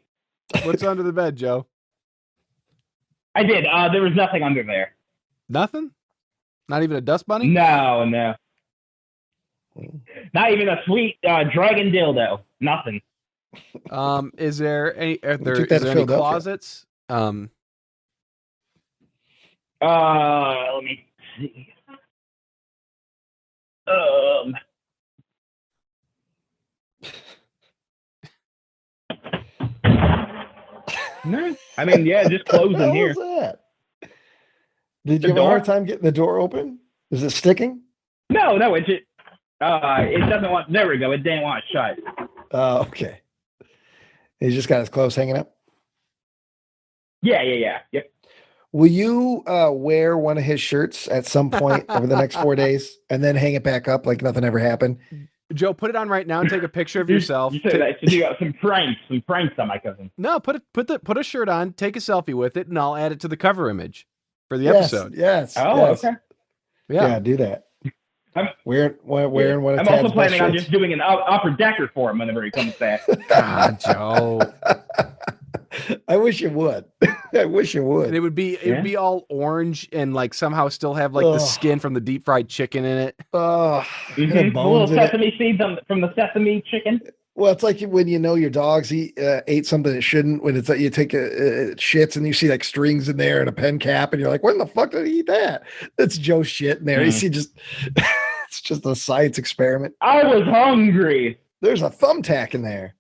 What's under the bed, Joe? I did. There was nothing under there. Nothing? Not even a dust bunny? No. Not even a sweet dragon dildo. Nothing. Is there any closets? Let me see. No, I mean, yeah, just close in here. That? Did you have a hard time getting the door open? Is it sticking? No, it just it doesn't want. There we go. It didn't want to shut. Oh, okay. He's just got his clothes hanging up. Yeah. Yep. Will you wear one of his shirts at some point over the next 4 days and then hang it back up like nothing ever happened? Joe, put it on right now and take a picture of yourself. You said that. So you got some pranks on my cousin. No, put a shirt on, take a selfie with it, and I'll add it to the cover image for the episode. Yes. Oh, yes. Okay. Yeah, do that. Wearing one of I'm Tad's also planning on shirts. just doing an upper decker for him whenever he comes back. God, Joe. I wish you would. And it would be all orange and like somehow still have like the skin from the deep fried chicken in it. Oh, little sesame seeds from the sesame chicken. Well, it's like when your dogs ate something it shouldn't. When it's you take shits and you see like strings in there and a pen cap, and you're like, "When the fuck did he eat that?" That's Joe's shit in there. You see, it's just a science experiment. I was hungry. There's a thumbtack in there.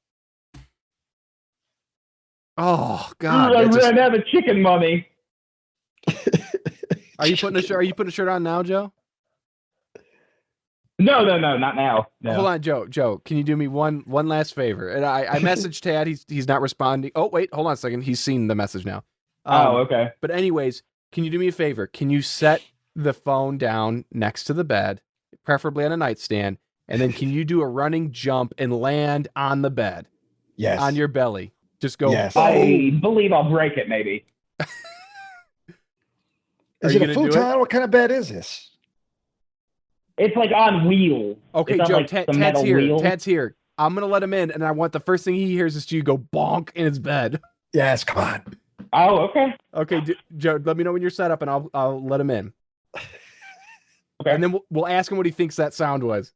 Oh God! I have a chicken mummy. Are you putting a shirt on now, Joe? No, not now. No. Hold on, Joe, can you do me one last favor? And I messaged Tad. He's not responding. Oh wait, hold on a second. He's seen the message now. Okay. But anyways, can you do me a favor? Can you set the phone down next to the bed, preferably on a nightstand, and then can you do a running jump and land on the bed? Yes. On your belly. Just go. Yes. I believe I'll break it, maybe. Is it a futon? What kind of bed is this? It's like on wheels. Okay, Joe, like Tad's here. Wheels. Tad's here. I'm going to let him in, and I want the first thing he hears is you go bonk in his bed. Yes, come on. Oh, okay. Okay, Joe, let me know when you're set up, and I'll let him in. Okay. And then we'll ask him what he thinks that sound was.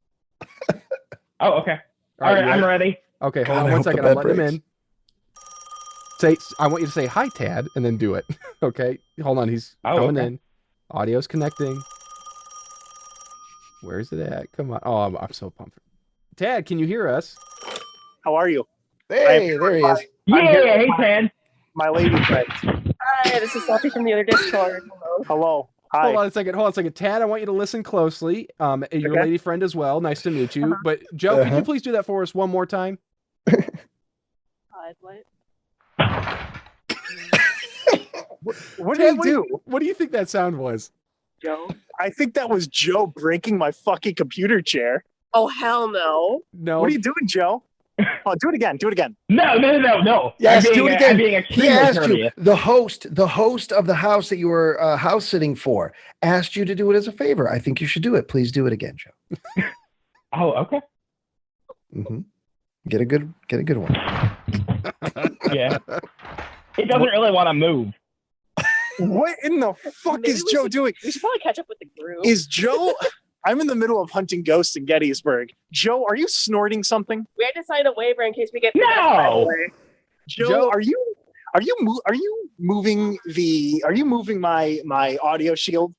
Oh, okay. All right, I'm ready. Okay, hold on 1 second. I'll let him in. I want you to say, "Hi, Tad," and then do it. Okay? Hold on. He's coming in. Audio's connecting. Where's it at? Come on. Oh, I'm so pumped. Tad, can you hear us? How are you? Hey, there he is. Yeah, hey, Tad. my lady friend. Hi, this is Sophie from the other Discord. Hello. Hi. Hold on a second. Tad, I want you to listen closely. Your lady friend as well. Nice to meet you. But Joe, could you please do that for us one more time? What? What did he do? What do you think that sound was? Joe? I think that was Joe breaking my fucking computer chair. Oh, hell no. No. What are you doing, Joe? Oh, do it again. Do it again. No. Yes, do it again. I'm being He asked courteous. you, the host of the house that you were house sitting for, asked you to do it as a favor. I think you should do it. Please do it again, Joe. Oh, okay. Mm-hmm. Get a good one. Yeah. He doesn't really want to move. What in the fuck is Joe doing? We should probably catch up with the group. Is Joe... I'm in the middle of hunting ghosts in Gettysburg. Joe, are you snorting something? We had to sign a waiver in case we get... No! Joe, are you moving my audio shield?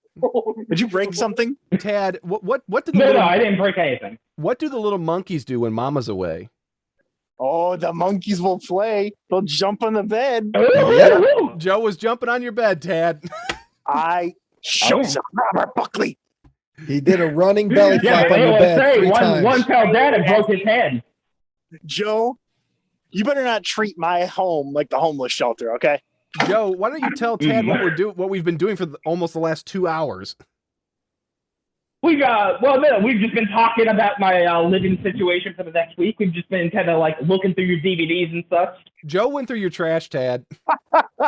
Did you break something? Tad, what do the No, I didn't break anything. What do the little monkeys do when Mama's away? Oh, the monkeys will play. They'll jump on the bed. Yeah. Joe was jumping on your bed, Tad. Show some Robert Buckley. He did a running belly flop on your let's bed say 3 times. one fell dead and broke his head. Joe, you better not treat my home like the homeless shelter, okay? Joe, why don't you tell Tad what we've been doing for almost the last 2 hours? We've just been talking about my living situation for the next week. We've just been kind of like looking through your DVDs and such. Joe went through your trash, Tad.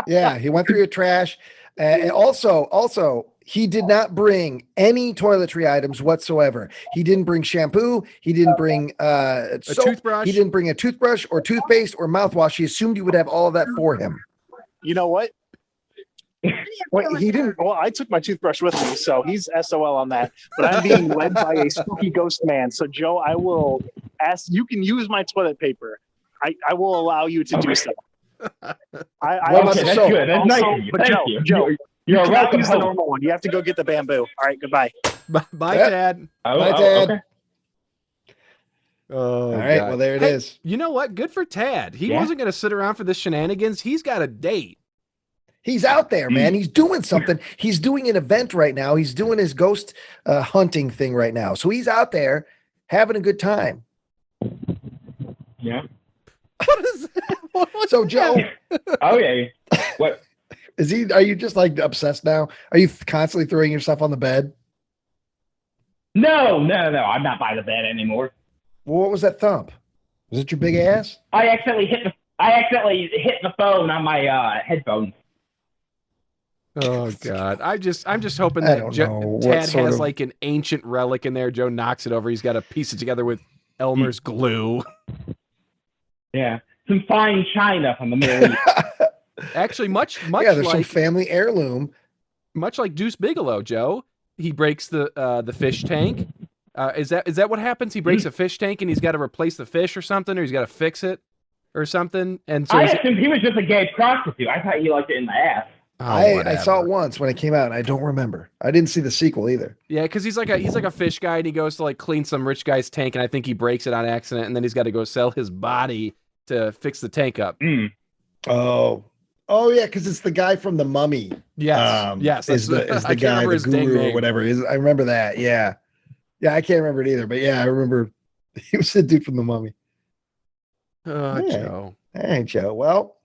Yeah, he went through your trash. And also, he did not bring any toiletry items whatsoever. He didn't bring shampoo. He didn't bring soap. Toothbrush. He didn't bring a toothbrush or toothpaste or mouthwash. He assumed you would have all of that for him. You know what? Wait, he didn't. Well, I took my toothbrush with me, so he's SOL on that. But I'm being led by a spooky ghost man. So, Joe, I will ask. You can use my toilet paper. I will allow you to do so. Okay, that's good. That's nice of you. But Thank Joe, you. you You're cannot welcome. use the normal one. You have to go get the bamboo. All right, goodbye. Bye, Yep. Tad. Bye, Tad. Okay. Oh, All right, God. well, there it is. You know what? Good for Tad. He wasn't going to sit around for this shenanigans. He's got a date. He's out there, man. He's doing something. He's doing an event right now. He's doing his ghost hunting thing right now. So he's out there having a good time. Yeah. What is that? So, Joe. Oh, yeah. What? Are you just like obsessed now? Are you constantly throwing yourself on the bed? No. I'm not by the bed anymore. Well, what was that thump? Was it your big ass? I accidentally hit the phone on my headphones. Oh God! I'm just hoping I that don't know Tad sort has of- like an ancient relic in there. Joe knocks it over. He's got to piece it together with Elmer's glue. Yeah, some fine china from the Middle East. Actually, much Yeah, there's some like family heirloom. much like Deuce Bigelow, Joe. He breaks the fish tank. Is that what happens? He breaks a fish tank and he's got to replace the fish or something, or he's got to fix it or something. And so I assumed he was just a gay prostitute. I thought you liked it in the ass. I saw it once when it came out, and I don't remember. I didn't see the sequel either. Yeah, because he's like a fish guy, and he goes to like clean some rich guy's tank, and I think he breaks it on accident, and then he's got to go sell his body to fix the tank up. Oh yeah, because it's the guy from The Mummy. Yes. Is the guy, the guru or whatever. I remember that. Yeah, I can't remember it either, but yeah, I remember he was the dude from The Mummy. Oh, Joe. Hey, Joe. Well,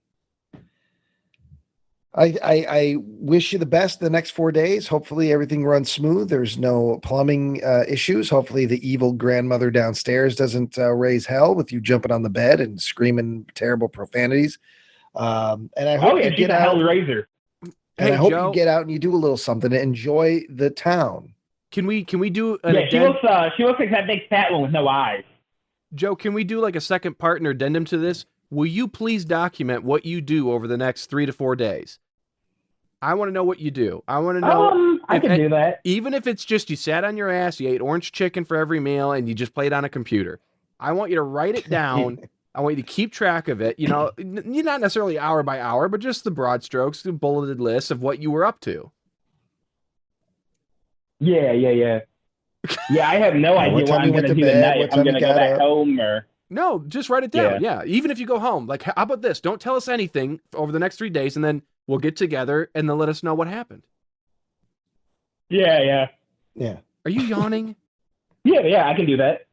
I wish you the best the next 4 days. Hopefully everything runs smooth. There's no plumbing issues. Hopefully the evil grandmother downstairs doesn't raise hell with you jumping on the bed and screaming terrible profanities. And I hope you get out. Hellraiser. And I hope you get out and you do a little something to enjoy the town. Can we do she looks like that big fat one with no eyes. Joe, can we do like a second part and addendum to this? Will you please document what you do over the next 3 to 4 days? I want to know what you do. I want to know. I can do that. Even if it's just you sat on your ass, you ate orange chicken for every meal, and you just played on a computer. I want you to write it down. I want you to keep track of it. You know, not necessarily hour by hour, but just the broad strokes, the bulleted list of what you were up to. Yeah. Yeah, I have no idea what I'm going to do tonight. If I'm going to go back home or... No, just write it down. Yeah. Even if you go home, like, how about this? Don't tell us anything over the next 3 days, and then we'll get together and then let us know what happened. Yeah. Are you yawning? Yeah, I can do that.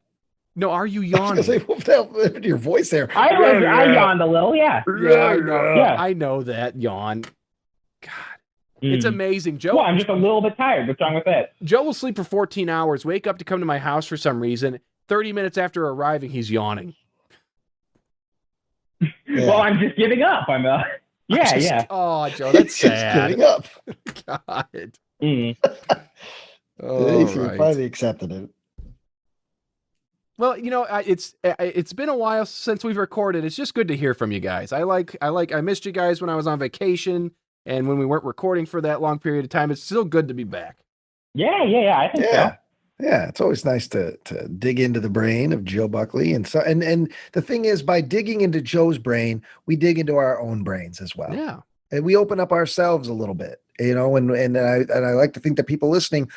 No, are you yawning? What happened to your voice there? I yawned a little, yeah. Yeah, I know. Yeah. I know that yawn. God. It's amazing. Joe. Well, I'm just a little bit tired. What's wrong with that? Joe will sleep for 14 hours, wake up to come to my house for some reason. 30 minutes after arriving, he's yawning. Yeah. Well, I'm just giving up. Yeah. Oh, Joe, that's sad. Giving up. God. Right. Finally accepted it. Well, it's been a while since we've recorded. It's just good to hear from you guys. I missed you guys when I was on vacation and when we weren't recording for that long period of time. It's still good to be back. Yeah, I think so. Yeah, it's always nice to dig into the brain of Joe Buckley, and the thing is, by digging into Joe's brain, we dig into our own brains as well. Yeah, and we open up ourselves a little bit, and I like to think that people listening,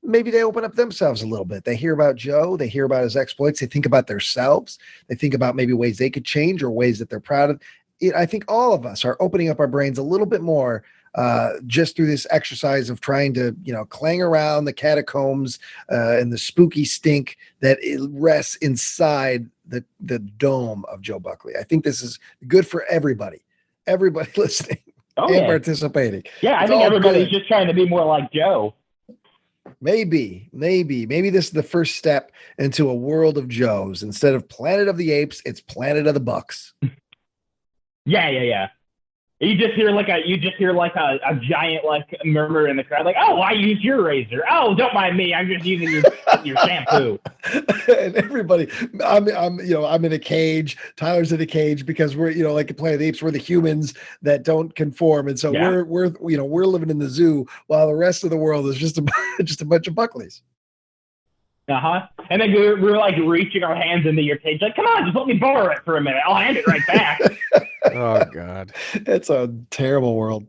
maybe they open up themselves a little bit. They hear about Joe, they hear about his exploits, they think about themselves, they think about maybe ways they could change or ways that they're proud of. I think all of us are opening up our brains a little bit more. Just through this exercise of trying to, clang around the catacombs and the spooky stink that rests inside the dome of Joe Buckley. I think this is good for everybody listening and participating. Yeah, I think everybody's just trying to be more like Joe. Maybe this is the first step into a world of Joes. Instead of Planet of the Apes, it's Planet of the Bucks. Yeah. You just hear like a giant like murmur in the crowd, like, "Oh, I use your razor. Oh, don't mind me. I'm just using your shampoo." And everybody, I'm in a cage. Tyler's in a cage because we're like the Planet of the Apes. We're the humans that don't conform, and so we're living in the zoo while the rest of the world is just a bunch of Buckleys. And then we're like reaching our hands into your cage, like, "Come on, just let me borrow it for a minute. I'll hand it right back." Oh God, it's a terrible world.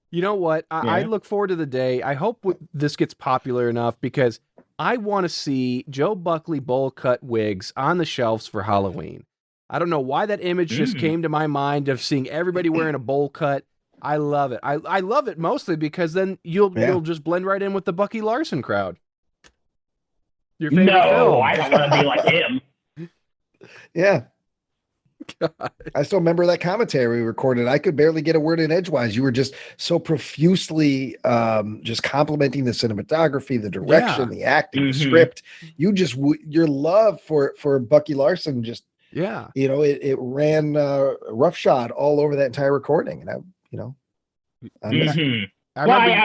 You know what? I look forward to the day. I hope this gets popular enough because I want to see Joe Buckley bowl cut wigs on the shelves for Halloween. I don't know why that image just came to my mind of seeing everybody wearing a bowl cut. I love it. I love it mostly because then you'll just blend right in with the Bucky Larson crowd. Your favorite film. I don't want to be like him. Yeah. God. I still remember that commentary we recorded. I could barely get a word in edgewise. You were just so profusely just complimenting the cinematography, the direction, the acting, the script. Your love for Bucky Larson just it ran roughshod all over that entire recording. And I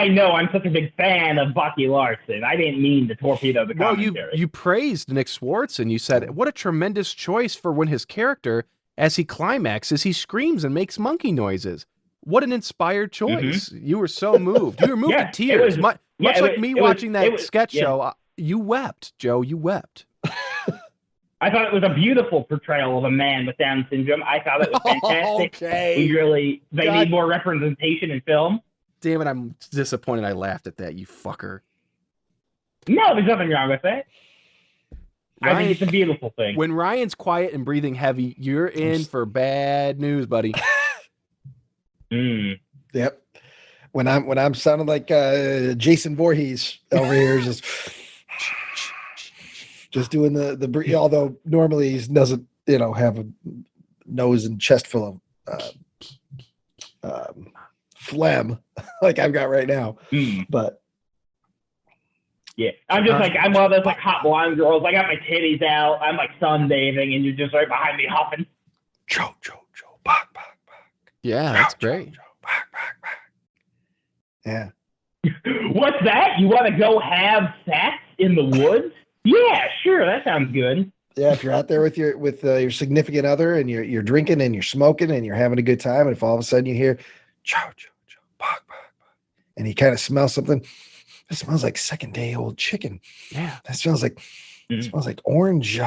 know I'm such a big fan of Bucky Larson. I didn't mean to torpedo the commentary. Well, you praised Nick Swartz and you said, what a tremendous choice for when his character, as he climaxes, he screams and makes monkey noises. What an inspired choice. You were so moved. You were moved to tears. Much like me watching that sketch show. You wept, Joe. You wept. I thought it was a beautiful portrayal of a man with Down syndrome. I thought it was fantastic. Okay. They need more representation in film. Damn it, I'm disappointed I laughed at that, you fucker. No, there's nothing wrong with that. I think it's a beautiful thing. When Ryan's quiet and breathing heavy, you're in for bad news, buddy. Yep. When I'm sounding like Jason Voorhees over here, just doing the breathe. Although normally he doesn't, have a nose and chest full of phlegm like I've got right now. But yeah, I'm just I'm one of those hot blonde girls. I got my titties out. I'm sunbathing, and you're just right behind me huffing. Joe, bok. Yeah, that's great. Joe, bok. Yeah. What's that? You want to go have sex in the woods? Yeah, sure. That sounds good. Yeah, if you're out there with your significant other and you're drinking and you're smoking and you're having a good time, and if all of a sudden you hear Joe, bok, and you kind of smell something. It smells like second-day-old chicken. Yeah, that smells like it smells like orange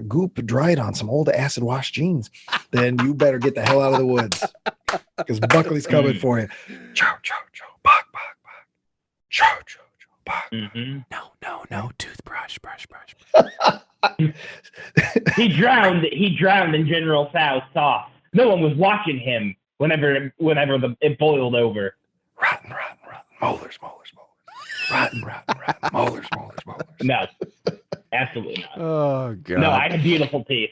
goop dried on some old acid-wash jeans. Then you better get the hell out of the woods because Buckley's coming for you. Joe, bok. Joe, bok. No, toothbrush, brush. He drowned in General Tso's sauce. No one was watching him whenever it boiled over. Rotten. Molars. Rotten. Molars. No, absolutely not. Oh God. No, I have beautiful teeth.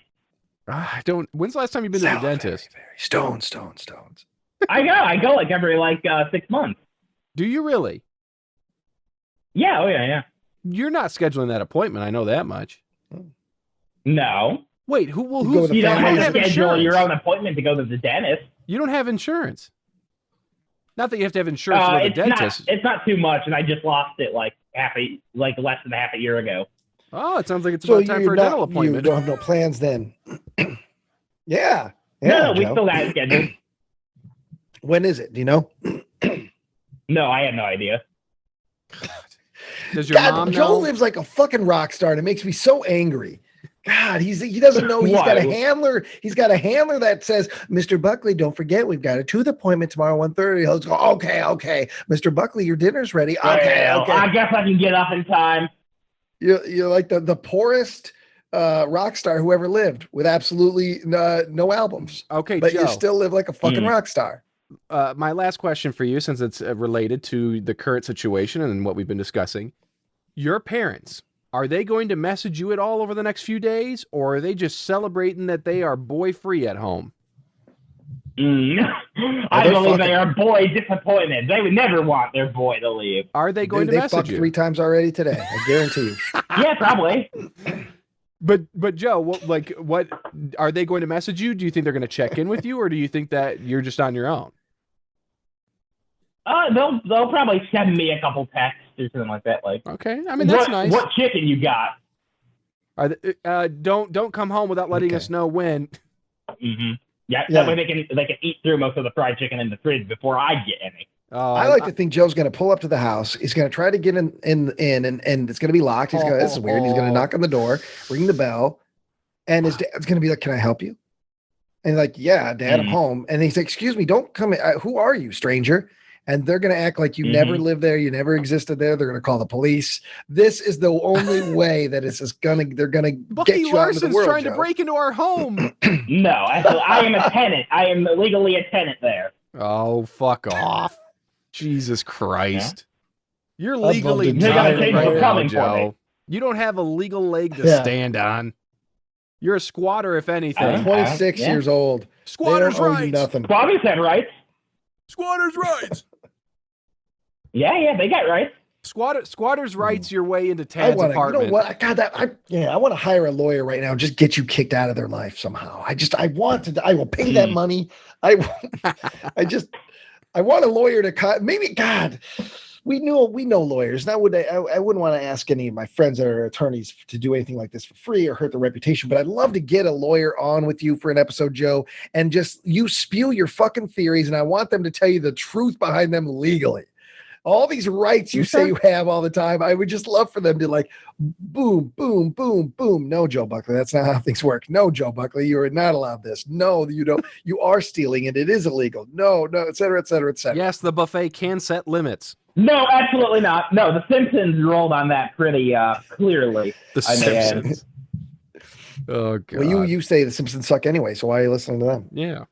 I don't. When's the last time you've been to the dentist? Stones. I go like every 6 months. Do you really? Yeah. Oh yeah. You're not scheduling that appointment. I know that much. No. Wait, who's You don't have to schedule insurance? your own appointment to go to the dentist. You don't have insurance. Not that you have to have insurance to go to the dentist. It's not too much, and I just lost it less than half a year ago. Oh, it sounds like it's about time for a dental appointment. You don't have no plans then. Yeah. No, we Joe. still got it scheduled. When is it? Do you know? No, I have no idea. Does your God, mom Joe know? lives like a fucking rock star, and it makes me so angry. God, he doesn't know he's got a handler. He's got a handler that says, Mr. Buckley, don't forget we've got a tooth appointment tomorrow 1:30. He'll go, okay. Mr. Buckley, your dinner's ready. Okay. I guess I can get up in time. You're like the poorest rock star who ever lived with absolutely no albums. Okay, but Joe. you still live like a fucking rock star. My last question for you, since it's related to the current situation and what we've been discussing. Your parents, are they going to message you at all over the next few days, or are they just celebrating that they are boy-free at home? I believe they are boy disappointed. They would never want their boy to leave. Are they going to message fucked you? 3 times already today. I guarantee you. Yeah, probably. But Joe, what are they going to message you? Do you think they're going to check in with you, or do you think that you're just on your own? They'll probably send me a couple texts or something like that. Like, okay, I mean that's nice. What chicken you got? Don't come home without letting us know when. Mm-hmm. Yeah, that way they can eat through most of the fried chicken in the fridge before I get any. I like to think Joe's going to pull up to the house. He's going to try to get in and it's going to be locked. He's going, this is weird. He's going to knock on the door, ring the bell, and his dad's going to be like, "Can I help you?" And like, "Yeah, Dad, I'm home." And he's like, "Excuse me, don't come in. Who are you, stranger?" And they're going to act like you never lived there. You never existed there. They're going to call the police. This is the only way that they're going to get you out into the world, trying Joe. to break into our home. No, I am a tenant. I am legally a tenant there. Oh, fuck off. Jesus Christ. Yeah. You're legally driving right now, for Joe. me. You don't have a legal leg to stand on. You're a squatter, if anything. I'm 26 years old. Squatters' they don't owe you rights. nothing. Squatters have rights. Squatters' rights. Yeah, they got rights. Squatters' rights your way into Tad's apartment. You know what? God, I want to hire a lawyer right now and just get you kicked out of their life somehow. I will pay that money. I want a lawyer to maybe, God, we know lawyers. And I wouldn't want to ask any of my friends that are attorneys to do anything like this for free or hurt their reputation, but I'd love to get a lawyer on with you for an episode, Joe, and just you spew your fucking theories. And I want them to tell you the truth behind them legally. All these rights you say you have all the time. I would just love for them to like, boom, boom, boom, boom. No, Joe Buckley, that's not how things work. No, Joe Buckley, you are not allowed this. No, you don't. You are stealing it. It is illegal. No, et cetera, et cetera, et cetera. Yes, the buffet can set limits. No, absolutely not. No, the Simpsons rolled on that pretty clearly. The Simpsons. Oh, God. Well, you say the Simpsons suck anyway, so why are you listening to them? Yeah.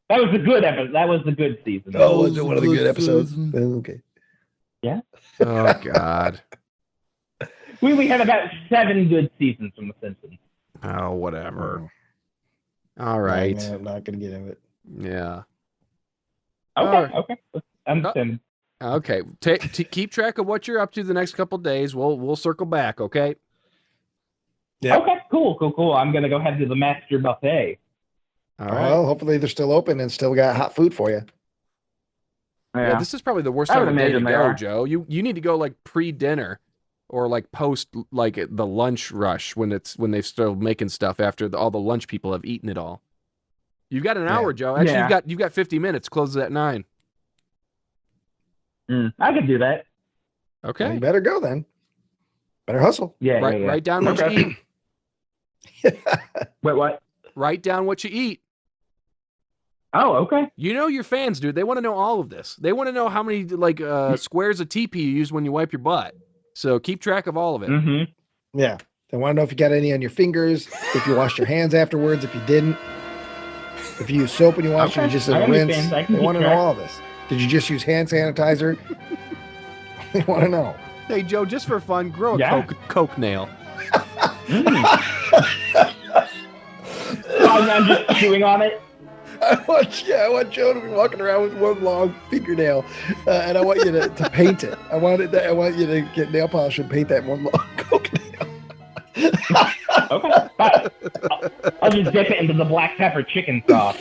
That was a good episode. That was the good season. Oh, was it one of the good episodes? Okay. Yeah. Oh, God. We had about 7 good seasons from The Simpsons. Oh, whatever. All right. I'm not going to get into it. Yeah. Okay. Understand. Okay. Keep track of what you're up to the next couple of days. We'll circle back, okay? Yeah. Okay, cool. I'm going to go head to the Master Buffet. All right. Well, hopefully they're still open and still got hot food for you. Yeah, this is probably the worst time of day to go, Joe. You need to go like pre-dinner or like post like the lunch rush when they've still making stuff after all the lunch people have eaten it all. You've got an hour, Joe. Actually, you've got 50 minutes. Closes at 9. I could do that. Okay. Well, you better go then. Better hustle. Yeah. Write down what you eat. Wait, what? Write down what you eat. Oh, okay. You know your fans, dude. They want to know all of this. They want to know how many squares of TP you use when you wipe your butt. So keep track of all of it. Mm-hmm. Yeah. They want to know if you got any on your fingers, if you washed your hands afterwards, if you didn't, if you use soap when you wash it, you just did a rinse. They want to know all this. Did you just use hand sanitizer? They want to know. Hey, Joe, just for fun, grow a coke nail. I'm just chewing on it. I want Joe to be walking around with one long fingernail, and I want you to paint it. I want you to get nail polish and paint that one long coke nail. Okay, fine. I'll just dip it into the black pepper chicken sauce.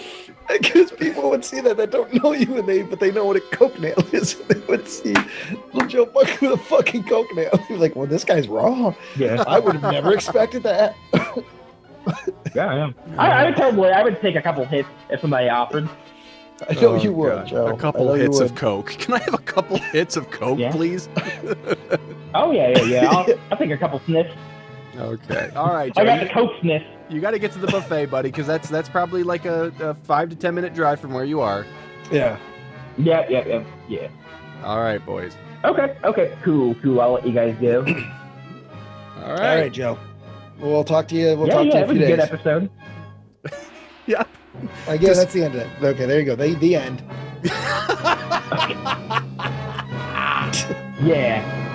Because people would see that don't know you, but they know what a coke nail is. They would see little Joe Buckley with a fucking coke nail. He's like, well, this guy's wrong. Yeah, I would have never expected that. Yeah. I would take a couple hits if somebody offered. I know you would, Joe. A couple hits of coke. Can I have a couple hits of coke, please? Oh yeah. I'll take a couple sniffs. Okay. All right, Joe. I got the coke sniff. You got to get to the buffet, buddy, because that's probably like a 5 to 10 minute drive from where you are. Yeah. Yeah. All right, boys. Okay. Cool. I'll let you guys go. All right, Joe. We'll talk to you. We'll talk to you in a few days. It was a good episode. Yeah. I guess that's the end of it. Okay, there you go. The end. Yeah.